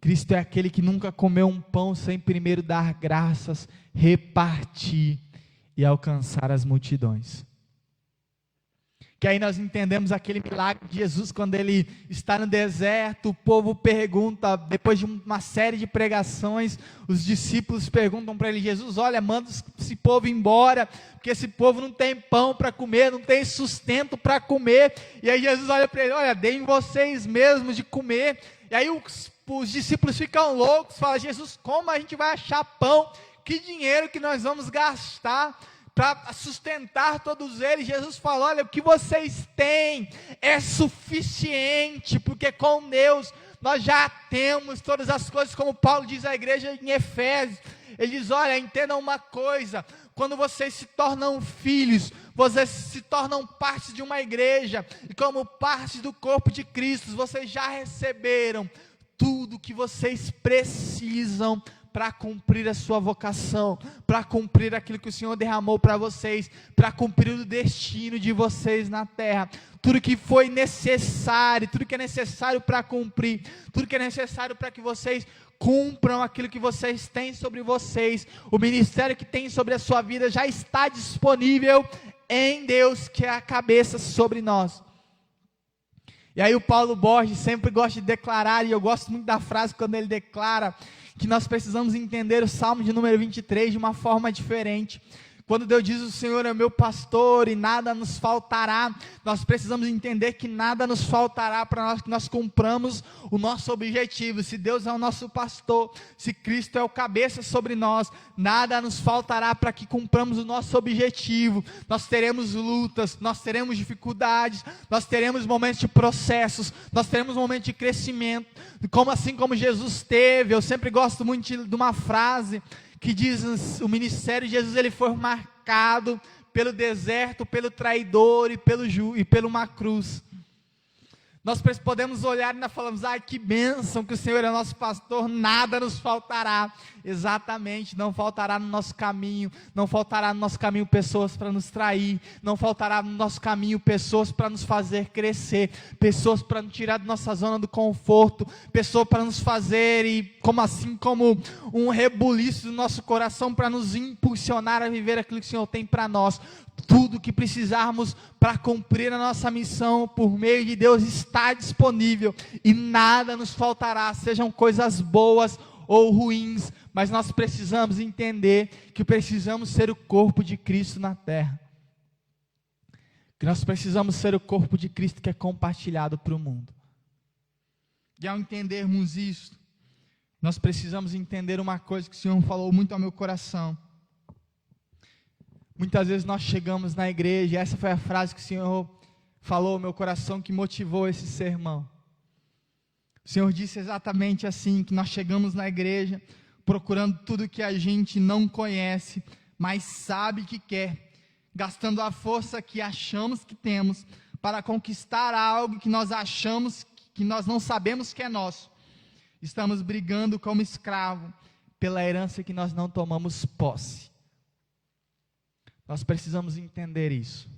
Cristo é aquele que nunca comeu um pão sem primeiro dar graças, repartir e alcançar as multidões. Que aí nós entendemos aquele milagre de Jesus, quando ele está no deserto, o povo pergunta, depois de uma série de pregações, os discípulos perguntam para ele, Jesus, olha, manda esse povo embora, porque esse povo não tem pão para comer, não tem sustento para comer, e aí Jesus olha para ele, olha, deem vocês mesmos de comer, e aí os discípulos ficam loucos, falam, Jesus, como a gente vai achar pão? Que dinheiro que nós vamos gastar para sustentar todos eles? Jesus falou, olha, o que vocês têm é suficiente, porque com Deus nós já temos todas as coisas, como Paulo diz à igreja em Efésios, ele diz, olha, entendam uma coisa, quando vocês se tornam filhos, vocês se tornam parte de uma igreja, e como parte do corpo de Cristo, vocês já receberam tudo que vocês precisam para cumprir a sua vocação, para cumprir aquilo que o Senhor derramou para vocês, para cumprir o destino de vocês na terra, tudo que foi necessário, tudo que é necessário para cumprir, tudo que é necessário para que vocês cumpram aquilo que vocês têm sobre vocês, o ministério que tem sobre a sua vida já está disponível em Deus, que é a cabeça sobre nós. E aí o Paulo Borges sempre gosta de declarar, e eu gosto muito da frase quando ele declara, que nós precisamos entender o Salmo de número 23 de uma forma diferente. Quando Deus diz, o Senhor é meu pastor e nada nos faltará, nós precisamos entender que nada nos faltará para nós, que nós cumpramos o nosso objetivo. Se Deus é o nosso pastor, se Cristo é o cabeça sobre nós, nada nos faltará para que cumpramos o nosso objetivo. Nós teremos lutas, nós teremos dificuldades, nós teremos momentos de processos, nós teremos momentos de crescimento, assim como Jesus teve. Eu sempre gosto muito de uma frase que diz, o ministério de Jesus, ele foi marcado pelo deserto, pelo traidor e pelo uma cruz. Nós podemos olhar e nós falamos, que bênção que o Senhor é nosso pastor, nada nos faltará. Exatamente, não faltará no nosso caminho, não faltará no nosso caminho pessoas para nos trair, não faltará no nosso caminho pessoas para nos fazer crescer, pessoas para nos tirar da nossa zona do conforto, pessoas para nos fazer, como um rebuliço do nosso coração, para nos impulsionar a viver aquilo que o Senhor tem para nós. Tudo que precisarmos para cumprir a nossa missão por meio de Deus está disponível, e nada nos faltará, sejam coisas boas ou ruins, mas nós precisamos entender que precisamos ser o corpo de Cristo na terra, que nós precisamos ser o corpo de Cristo que é compartilhado para o mundo. E ao entendermos isso, nós precisamos entender uma coisa que o Senhor falou muito ao meu coração. Muitas vezes nós chegamos na igreja, e essa foi a frase que o Senhor falou ao meu coração, que motivou esse sermão. O Senhor disse exatamente assim, que nós chegamos na igreja, procurando tudo que a gente não conhece, mas sabe que quer, gastando a força que achamos que temos, para conquistar algo que nós achamos, que nós não sabemos que é nosso. Estamos brigando como escravo, pela herança que nós não tomamos posse. Nós precisamos entender isso.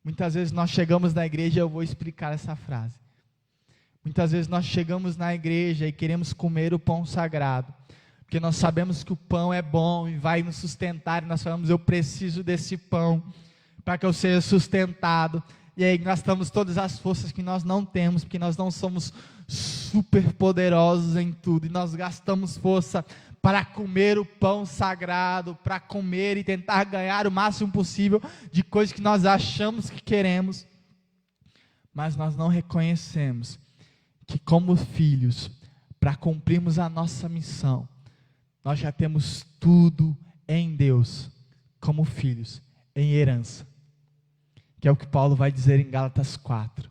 Muitas vezes nós chegamos na igreja, eu vou explicar essa frase. Muitas vezes nós chegamos na igreja e queremos comer o pão sagrado, porque nós sabemos que o pão é bom e vai nos sustentar, e nós falamos, eu preciso desse pão, para que eu seja sustentado, e aí gastamos todas as forças que nós não temos, porque nós não somos super poderosos em tudo, e nós gastamos força para comer o pão sagrado, para comer e tentar ganhar o máximo possível de coisas que nós achamos que queremos, mas nós não reconhecemos que como filhos, para cumprirmos a nossa missão, nós já temos tudo em Deus, como filhos, em herança. que é o que Paulo vai dizer em Gálatas 4.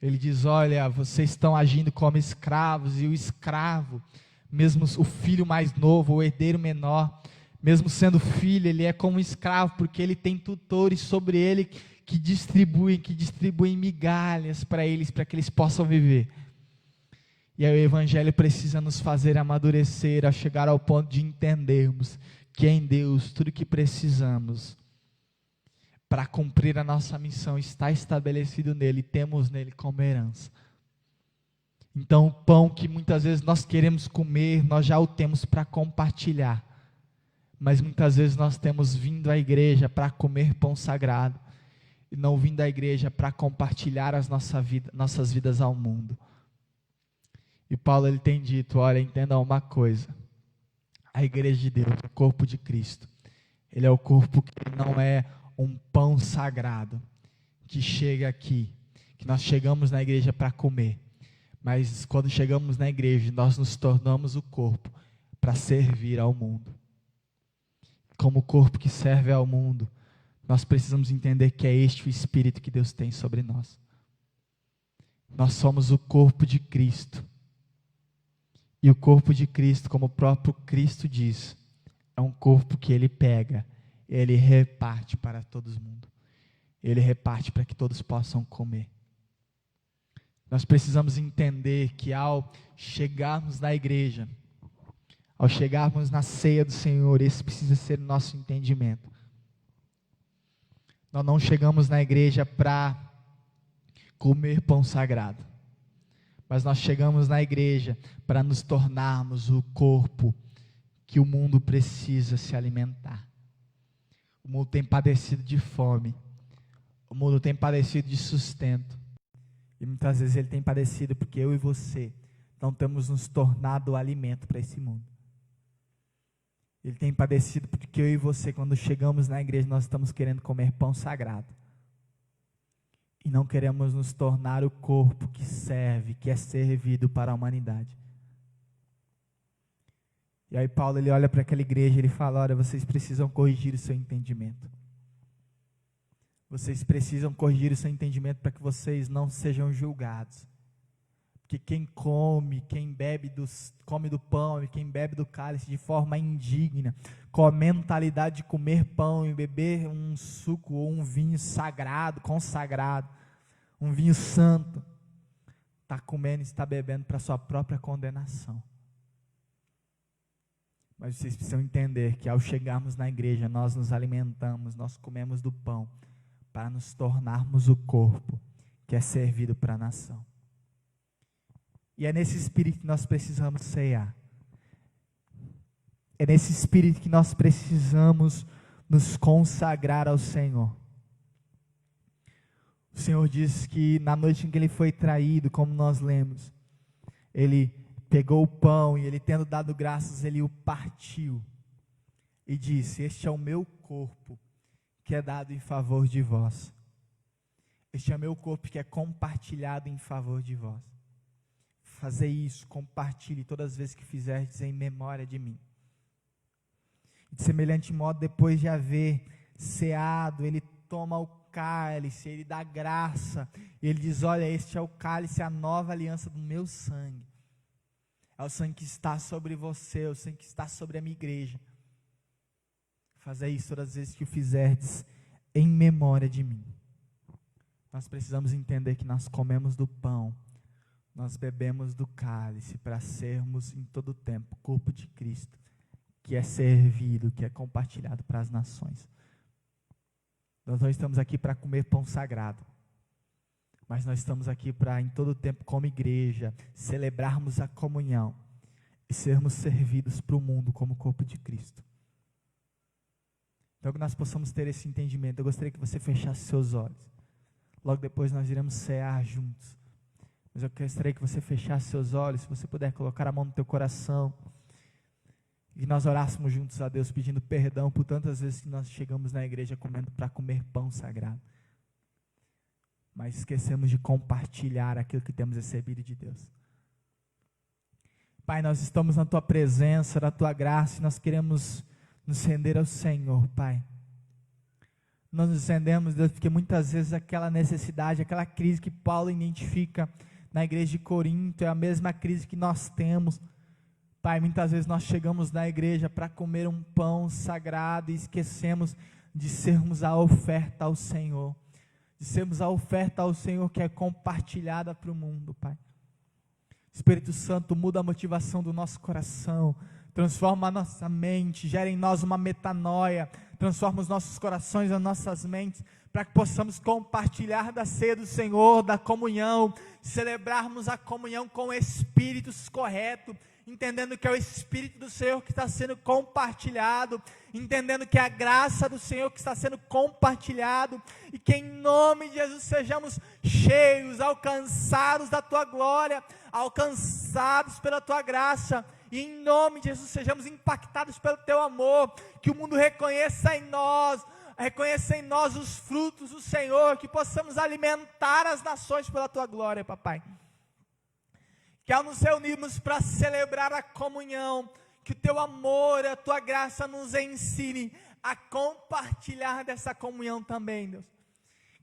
Ele diz: olha, vocês estão agindo como escravos, e o escravo, mesmo o filho mais novo, o herdeiro menor, mesmo sendo filho, ele é como um escravo, porque ele tem tutores sobre ele que distribuem migalhas para eles, para que eles possam viver. E aí o Evangelho precisa nos fazer amadurecer, a chegar ao ponto de entendermos que em Deus tudo que precisamos para cumprir a nossa missão está estabelecido nele, e temos nele como herança. Então o pão que muitas vezes nós queremos comer, nós já o temos para compartilhar, mas muitas vezes nós temos vindo à igreja para comer pão sagrado, e não vindo à igreja para compartilhar as nossas vidas ao mundo. E Paulo ele tem dito: olha, entendam uma coisa, a igreja de Deus, o corpo de Cristo, ele é o corpo que não é um pão sagrado, que chega aqui, que nós chegamos na igreja para comer, mas quando chegamos na igreja, nós nos tornamos o corpo para servir ao mundo. Como corpo que serve ao mundo, nós precisamos entender que é este o Espírito que Deus tem sobre nós. Nós somos o corpo de Cristo, e o corpo de Cristo, como o próprio Cristo diz, é um corpo que ele pega, ele reparte para todo mundo. Ele reparte para que todos possam comer. Nós precisamos entender que ao chegarmos na igreja, ao chegarmos na ceia do Senhor, esse precisa ser o nosso entendimento. Nós não chegamos na igreja para comer pão sagrado, mas nós chegamos na igreja para nos tornarmos o corpo que o mundo precisa se alimentar. O mundo tem padecido de fome, o mundo tem padecido de sustento, e muitas vezes ele tem padecido porque eu e você não temos nos tornado o alimento para esse mundo. Ele tem padecido porque eu e você, quando chegamos na igreja, nós estamos querendo comer pão sagrado, e não queremos nos tornar o corpo que serve, que é servido para a humanidade. E aí Paulo ele olha para aquela igreja e ele fala: olha, vocês precisam corrigir o seu entendimento. Vocês precisam corrigir o seu entendimento para que vocês não sejam julgados. Porque quem come, come do pão e quem bebe do cálice de forma indigna, com a mentalidade de comer pão e beber um suco ou um vinho sagrado, consagrado, um vinho santo, está comendo e está bebendo para a sua própria condenação. Mas vocês precisam entender que ao chegarmos na igreja, nós nos alimentamos, nós comemos do pão, para nos tornarmos o corpo que é servido para a nação. E é nesse espírito que nós precisamos ceiar. É nesse espírito que nós precisamos nos consagrar ao Senhor. O Senhor diz que na noite em que ele foi traído, como nós lemos, ele pegou o pão e ele, tendo dado graças, ele o partiu e disse: este é o meu corpo que é dado em favor de vós. Este é o meu corpo que é compartilhado em favor de vós. Fazei isso, compartilhe todas as vezes que fizerdes em memória de mim. De semelhante modo, depois de haver ceado, ele toma o cálice, ele dá graça, ele diz: olha, este é o cálice, a nova aliança do meu sangue. É o sangue que está sobre você, é o sangue que está sobre a minha igreja. Fazei isso todas as vezes que o fizerdes em memória de mim. Nós precisamos entender que nós comemos do pão, nós bebemos do cálice para sermos em todo o tempo corpo de Cristo, que é servido, que é compartilhado para as nações. Nós não estamos aqui para comer pão sagrado, mas nós estamos aqui para, em todo o tempo, como igreja, celebrarmos a comunhão e sermos servidos para o mundo como corpo de Cristo. Então, que nós possamos ter esse entendimento. Eu gostaria que você fechasse seus olhos. Logo depois nós iremos cear juntos. Mas eu gostaria que você fechasse seus olhos, se você puder colocar a mão no teu coração, e nós orássemos juntos a Deus, pedindo perdão por tantas vezes que nós chegamos na igreja comendo para comer pão sagrado, mas esquecemos de compartilhar aquilo que temos recebido de Deus. Pai, nós estamos na Tua presença, na Tua graça, e nós queremos nos render ao Senhor, Pai. Nós nos estendemos, Deus, porque muitas vezes aquela necessidade, aquela crise que Paulo identifica na igreja de Corinto, é a mesma crise que nós temos. Pai, muitas vezes nós chegamos na igreja para comer um pão sagrado e esquecemos de sermos a oferta ao Senhor. De sermos a oferta ao Senhor que é compartilhada para o mundo, Pai. Espírito Santo, muda a motivação do nosso coração, transforma a nossa mente, gera em nós uma metanoia, transforma os nossos corações, as nossas mentes, para que possamos compartilhar da ceia do Senhor, da comunhão, celebrarmos a comunhão com espíritos corretos, entendendo que é o Espírito do Senhor que está sendo compartilhado, entendendo que é a graça do Senhor que está sendo compartilhado, e que em nome de Jesus sejamos cheios, alcançados da Tua glória, alcançados pela Tua graça, e em nome de Jesus sejamos impactados pelo Teu amor, que o mundo reconheça em nós os frutos do Senhor, que possamos alimentar as nações pela Tua glória, Papai. Que ao nos reunirmos para celebrar a comunhão, que o Teu amor, a Tua graça nos ensine a compartilhar dessa comunhão também, Deus.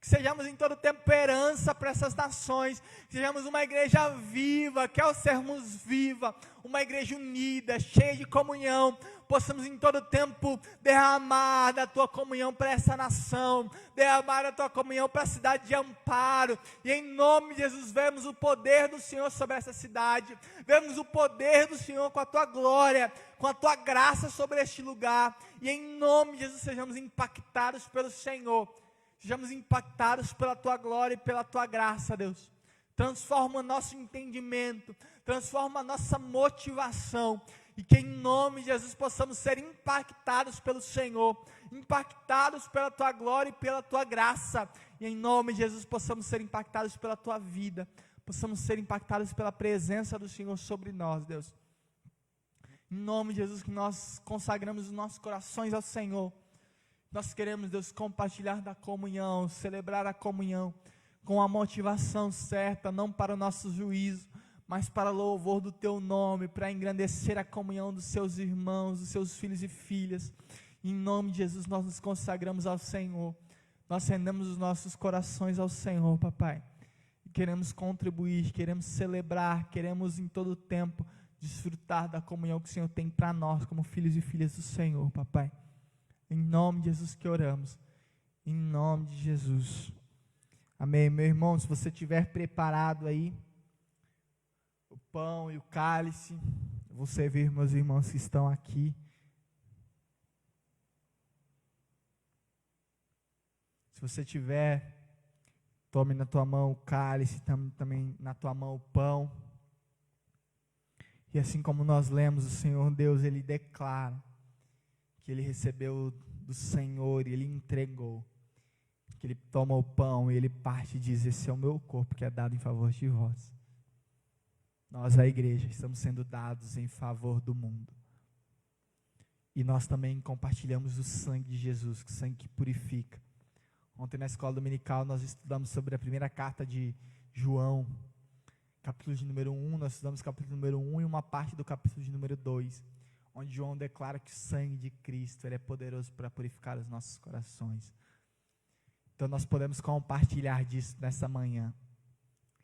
Que sejamos em todo tempo herança para essas nações, que sejamos uma igreja viva, que ao sermos viva, uma igreja unida, cheia de comunhão, possamos em todo tempo derramar da Tua comunhão para essa nação, derramar da Tua comunhão para a cidade de Amparo, e em nome de Jesus vemos o poder do Senhor sobre essa cidade, vemos o poder do Senhor com a Tua glória, com a Tua graça sobre este lugar, e em nome de Jesus sejamos impactados pelo Senhor, sejamos impactados pela Tua glória e pela Tua graça, Deus. Transforma o nosso entendimento, transforma a nossa motivação, e que em nome de Jesus possamos ser impactados pelo Senhor, impactados pela Tua glória e pela Tua graça, e em nome de Jesus possamos ser impactados pela Tua vida, possamos ser impactados pela presença do Senhor sobre nós, Deus. Em nome de Jesus, que nós consagramos os nossos corações ao Senhor. Nós queremos, Deus, compartilhar da comunhão, celebrar a comunhão, com a motivação certa, não para o nosso juízo, mas para louvor do Teu nome, para engrandecer a comunhão dos Seus irmãos, dos Seus filhos e filhas. Em nome de Jesus nós nos consagramos ao Senhor, nós rendemos os nossos corações ao Senhor, Papai, e queremos contribuir, queremos celebrar, queremos em todo o tempo desfrutar da comunhão que o Senhor tem para nós, como filhos e filhas do Senhor, Papai. Em nome de Jesus que oramos, em nome de Jesus, amém. Meu irmão, se você estiver preparado aí, o pão e o cálice, eu vou servir meus irmãos que estão aqui. Se você tiver, tome na tua mão o cálice, também na tua mão o pão. E assim como nós lemos, o Senhor Deus, Ele declara que Ele recebeu do Senhor e Ele entregou. Que Ele toma o pão e Ele parte e diz: esse é o meu corpo que é dado em favor de vós. Nós, a igreja, estamos sendo dados em favor do mundo. E nós também compartilhamos o sangue de Jesus, o sangue que purifica. Ontem na escola dominical nós estudamos sobre a primeira carta de João, capítulo de número 1, nós estudamos o capítulo número 1 e uma parte do capítulo de número 2, onde João declara que o sangue de Cristo ele é poderoso para purificar os nossos corações. Então nós podemos compartilhar disso nessa manhã.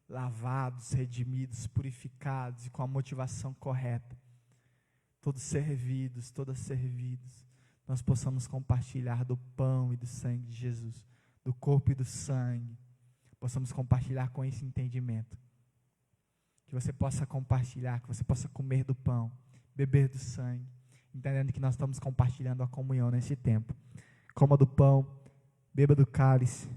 Lavados, redimidos, purificados e com a motivação correta, todas servidos, nós possamos compartilhar do pão e do sangue de Jesus, do corpo e do sangue, possamos compartilhar com esse entendimento, que você possa compartilhar, que você possa comer do pão, beber do sangue, entendendo que nós estamos compartilhando a comunhão nesse tempo. Coma do pão, beba do cálice.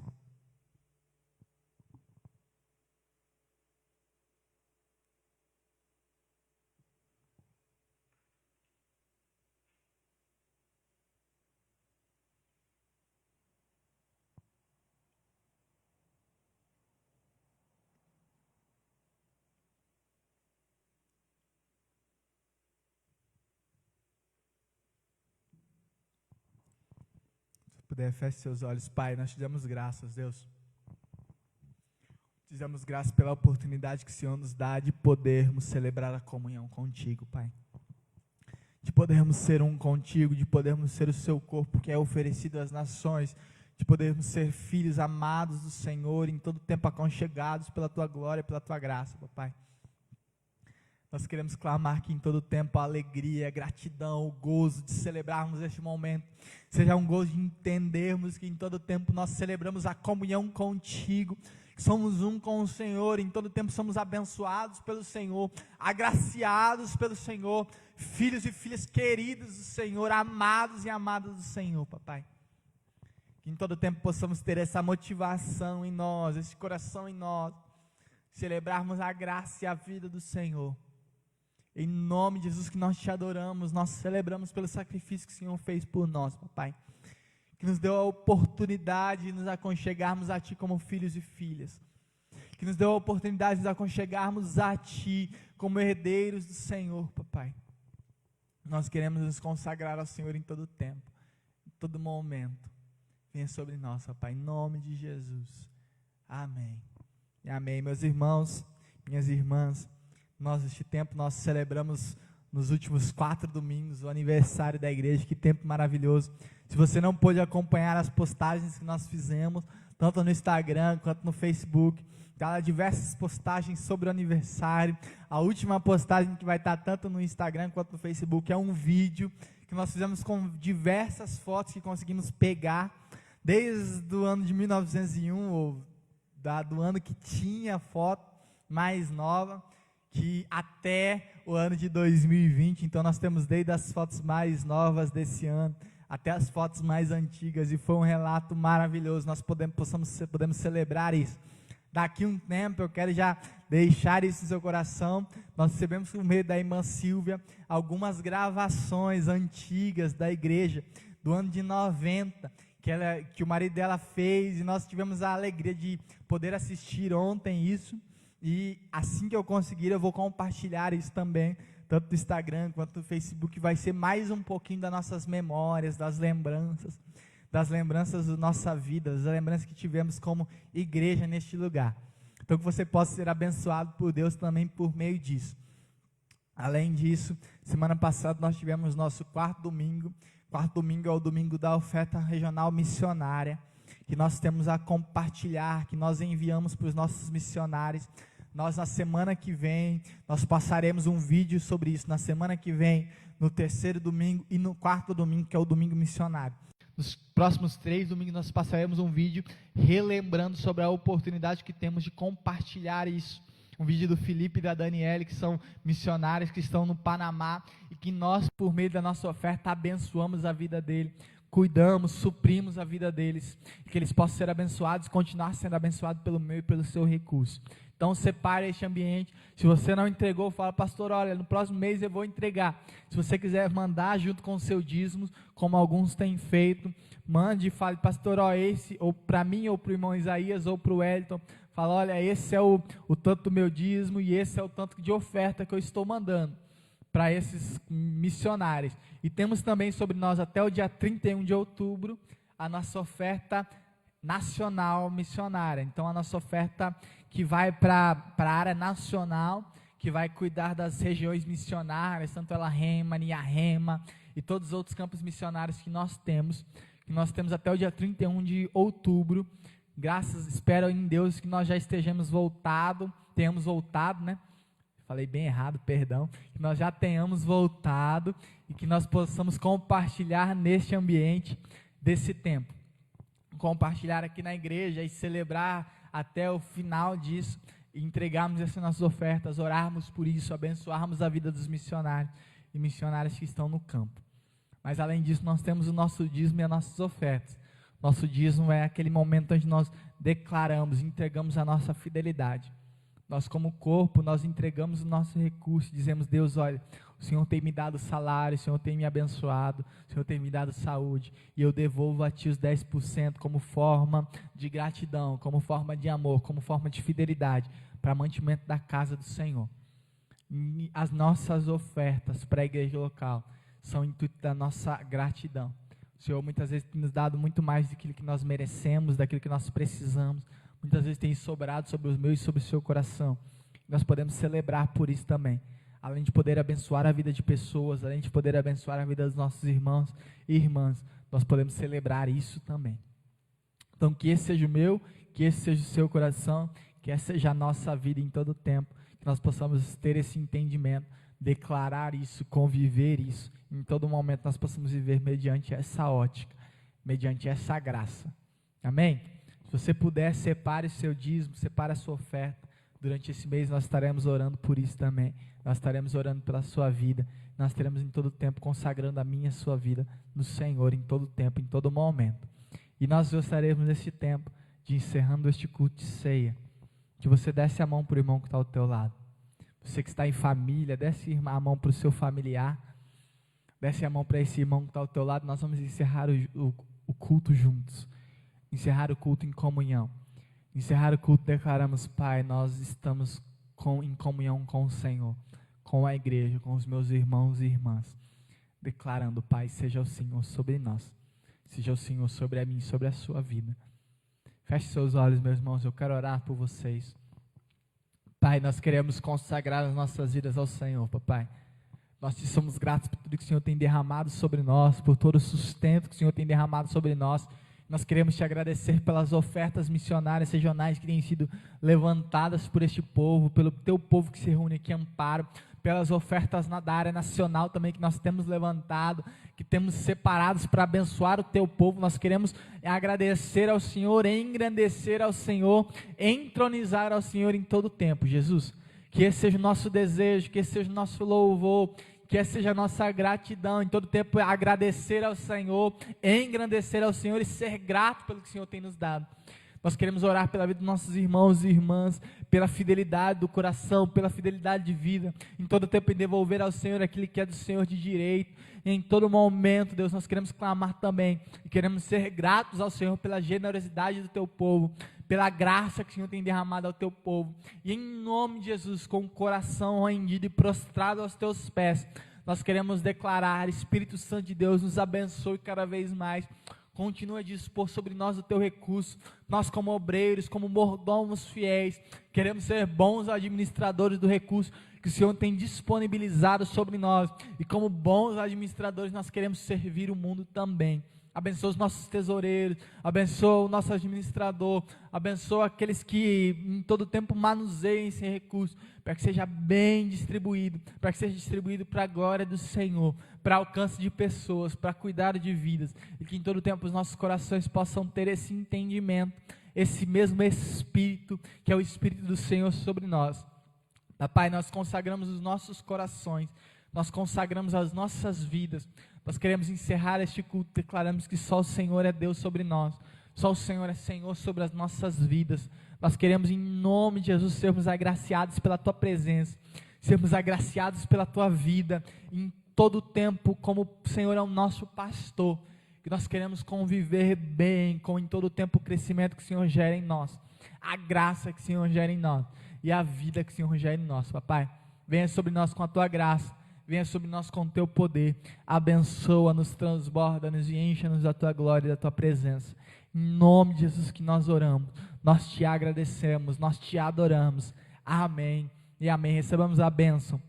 Puder, feche seus olhos. Pai, nós te damos graças, Deus. Te damos graças pela oportunidade que o Senhor nos dá de podermos celebrar a comunhão contigo, Pai. De podermos ser um contigo, de podermos ser o seu corpo que é oferecido às nações, de podermos ser filhos amados do Senhor, em todo tempo aconchegados pela Tua glória, pela Tua graça, papai. Nós queremos clamar que em todo tempo a alegria, a gratidão, o gozo de celebrarmos este momento, seja um gozo de entendermos que em todo tempo nós celebramos a comunhão contigo, que somos um com o Senhor, em todo tempo somos abençoados pelo Senhor, agraciados pelo Senhor, filhos e filhas queridos do Senhor, amados e amadas do Senhor, papai. Que em todo tempo possamos ter essa motivação em nós, esse coração em nós, celebrarmos a graça e a vida do Senhor. Em nome de Jesus, que nós te adoramos, nós celebramos pelo sacrifício que o Senhor fez por nós, papai. Que nos deu a oportunidade de nos aconchegarmos a Ti como filhos e filhas. Que nos deu a oportunidade de nos aconchegarmos a Ti como herdeiros do Senhor, papai. Nós queremos nos consagrar ao Senhor em todo tempo, em todo momento. Venha sobre nós, papai, em nome de Jesus. Amém. E amém, meus irmãos, minhas irmãs. Nós, neste tempo, nós celebramos nos últimos 4 domingos o aniversário da igreja. Que tempo maravilhoso. Se você não pôde acompanhar as postagens que nós fizemos, tanto no Instagram quanto no Facebook, tá lá diversas postagens sobre o aniversário. A última postagem que vai estar tanto no Instagram quanto no Facebook é um vídeo que nós fizemos com diversas fotos que conseguimos pegar desde o ano de 1901, ou do ano que tinha foto mais nova, que até o ano de 2020, então nós temos desde as fotos mais novas desse ano, até as fotos mais antigas, e foi um relato maravilhoso. Nós podemos celebrar isso. Daqui um tempo, eu quero já deixar isso no seu coração. Nós recebemos por meio da irmã Silvia algumas gravações antigas da igreja, do ano de 90, que o marido dela fez, e nós tivemos a alegria de poder assistir ontem isso. E assim que eu conseguir, eu vou compartilhar isso também, tanto no Instagram quanto no Facebook. Vai ser mais um pouquinho das nossas memórias, das lembranças da nossa vida, das lembranças que tivemos como igreja neste lugar. Então que você possa ser abençoado por Deus também por meio disso. Além disso, semana passada nós tivemos nosso quarto domingo. Quarto domingo é o domingo da oferta regional missionária, que nós temos a compartilhar, que nós enviamos para os nossos missionários. Nós, na semana que vem, nós passaremos um vídeo sobre isso. Na semana que vem, no terceiro domingo e no quarto domingo, que é o domingo missionário. Nos próximos 3 domingos, nós passaremos um vídeo relembrando sobre a oportunidade que temos de compartilhar isso. Um vídeo do Felipe e da Daniele, que são missionários que estão no Panamá, e que nós, por meio da nossa oferta, abençoamos a vida dele, cuidamos, suprimos a vida deles, que eles possam ser abençoados, continuar sendo abençoados pelo meu e pelo seu recurso. Então separe este ambiente. Se você não entregou, fala: pastor, olha, no próximo mês eu vou entregar. Se você quiser mandar junto com o seu dízimo, como alguns têm feito, mande e fale: pastor, ó, esse, ou para mim, ou para o irmão Isaías, ou para o Wellington, fala: olha, esse é o tanto do meu dízimo, e esse é o tanto de oferta que eu estou mandando para esses missionários. E temos também sobre nós, até o dia 31 de outubro, a nossa oferta nacional missionária. Então a nossa oferta que vai para a área nacional, que vai cuidar das regiões missionárias, tanto ela Rema, Niarrema e todos os outros campos missionários que nós temos até o dia 31 de outubro. Espero em Deus que nós já tenhamos voltado, né? Falei bem errado, perdão. Que nós já tenhamos voltado e que nós possamos compartilhar neste ambiente desse tempo. Compartilhar aqui na igreja e celebrar até o final disso, e entregarmos essas nossas ofertas, orarmos por isso, abençoarmos a vida dos missionários e missionárias que estão no campo. Mas além disso, nós temos o nosso dízimo e as nossas ofertas. Nosso dízimo é aquele momento onde nós declaramos, entregamos a nossa fidelidade. Nós, como corpo, nós entregamos o nosso recurso, dizemos: Deus, olha, o Senhor tem me dado salário, o Senhor tem me abençoado, o Senhor tem me dado saúde, e eu devolvo a Ti os 10% como forma de gratidão, como forma de amor, como forma de fidelidade, para mantimento da casa do Senhor. E as nossas ofertas para a igreja local são intuito da nossa gratidão. O Senhor muitas vezes tem nos dado muito mais daquilo que nós merecemos, daquilo que nós precisamos. Muitas vezes tem sobrado sobre os meus e sobre o seu coração. Nós podemos celebrar por isso também. Além de poder abençoar a vida de pessoas, além de poder abençoar a vida dos nossos irmãos e irmãs, nós podemos celebrar isso também. Então que esse seja o meu, que esse seja o seu coração, que essa seja a nossa vida em todo o tempo, que nós possamos ter esse entendimento, declarar isso, conviver isso, em todo momento nós possamos viver mediante essa ótica, mediante essa graça. Amém? Se você puder, separe o seu dízimo, separe a sua oferta. Durante esse mês nós estaremos orando por isso também. Nós estaremos orando pela sua vida. Nós estaremos em todo tempo consagrando a minha e a sua vida no Senhor, em todo tempo, em todo momento. E nós gostaríamos nesse tempo de encerrando este culto de ceia, que você desse a mão para o irmão que está ao teu lado. Você que está em família, desce a mão para o seu familiar, desce a mão para esse irmão que está ao teu lado. Nós vamos encerrar o culto juntos, encerrar o culto em comunhão. Encerrar o culto, declaramos: Pai, nós estamos em comunhão com o Senhor, com a igreja, com os meus irmãos e irmãs, declarando: Pai, seja o Senhor sobre nós, seja o Senhor sobre a mim, sobre a sua vida. Feche seus olhos, meus irmãos, eu quero orar por vocês. Pai, nós queremos consagrar as nossas vidas ao Senhor, papai. Nós te somos gratos por tudo que o Senhor tem derramado sobre nós, por todo o sustento que o Senhor tem derramado sobre nós. Nós queremos te agradecer pelas ofertas missionárias regionais que têm sido levantadas por este povo, pelo teu povo que se reúne aqui em Amparo, pelas ofertas da área nacional também que nós temos levantado, que temos separados para abençoar o teu povo. Nós queremos agradecer ao Senhor, engrandecer ao Senhor, entronizar ao Senhor em todo o tempo. Jesus, que esse seja o nosso desejo, que esse seja o nosso louvor, que essa seja a nossa gratidão, em todo tempo agradecer ao Senhor, engrandecer ao Senhor e ser grato pelo que o Senhor tem nos dado. Nós queremos orar pela vida dos nossos irmãos e irmãs, pela fidelidade do coração, pela fidelidade de vida, em todo tempo em devolver ao Senhor aquilo que é do Senhor de direito, em todo momento, Deus, nós queremos clamar também, e queremos ser gratos ao Senhor pela generosidade do teu povo, pela graça que o Senhor tem derramado ao teu povo, e em nome de Jesus, com o coração rendido e prostrado aos teus pés, nós queremos declarar: Espírito Santo de Deus, nos abençoe cada vez mais, continua a dispor sobre nós o teu recurso. Nós, como obreiros, como mordomos fiéis, queremos ser bons administradores do recurso que o Senhor tem disponibilizado sobre nós, e como bons administradores nós queremos servir o mundo também. Abençoa os nossos tesoureiros, abençoa o nosso administrador, abençoa aqueles que em todo tempo manuseiam esse recurso, para que seja bem distribuído, para que seja distribuído para a glória do Senhor, para alcance de pessoas, para cuidar de vidas, e que em todo tempo os nossos corações possam ter esse entendimento, esse mesmo Espírito, que é o Espírito do Senhor sobre nós. Pai, nós consagramos os nossos corações, nós consagramos as nossas vidas. Nós queremos encerrar este culto, declaramos que só o Senhor é Deus sobre nós, só o Senhor é Senhor sobre as nossas vidas. Nós queremos, em nome de Jesus, sermos agraciados pela tua presença, sermos agraciados pela tua vida, em todo o tempo, como o Senhor é o nosso pastor, que nós queremos conviver bem, com em todo o tempo o crescimento que o Senhor gera em nós, a graça que o Senhor gera em nós, e a vida que o Senhor gera em nós. Papai, venha sobre nós com a tua graça, venha sobre nós com o teu poder, abençoa-nos, transborda-nos e encha-nos da tua glória e da tua presença. Em nome de Jesus que nós oramos, nós te agradecemos, nós te adoramos. Amém e amém. Recebamos a bênção,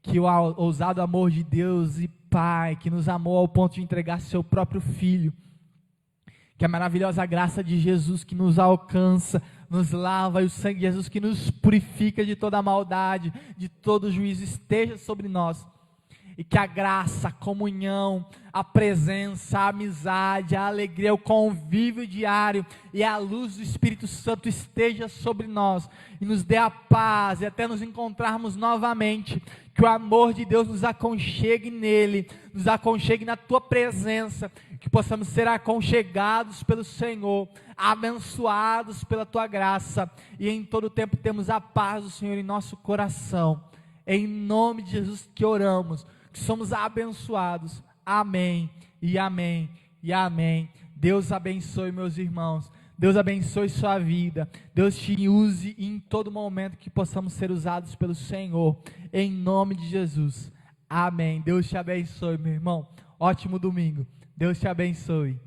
que o ousado amor de Deus e Pai, que nos amou ao ponto de entregar seu próprio Filho, que a maravilhosa graça de Jesus que nos alcança, nos lava, e o sangue de Jesus que nos purifica de toda a maldade, de todo juízo, esteja sobre nós, e que a graça, a comunhão, a presença, a amizade, a alegria, o convívio diário e a luz do Espírito Santo esteja sobre nós, e nos dê a paz, e até nos encontrarmos novamente, que o amor de Deus nos aconchegue nele, nos aconchegue na tua presença, que possamos ser aconchegados pelo Senhor, abençoados pela tua graça, e em todo o tempo temos a paz do Senhor em nosso coração. Em nome de Jesus que oramos, que somos abençoados. Amém e amém e amém. Deus abençoe, meus irmãos, Deus abençoe sua vida, Deus te use em todo momento, que possamos ser usados pelo Senhor, em nome de Jesus. Amém. Deus te abençoe, meu irmão. Ótimo domingo. Deus te abençoe.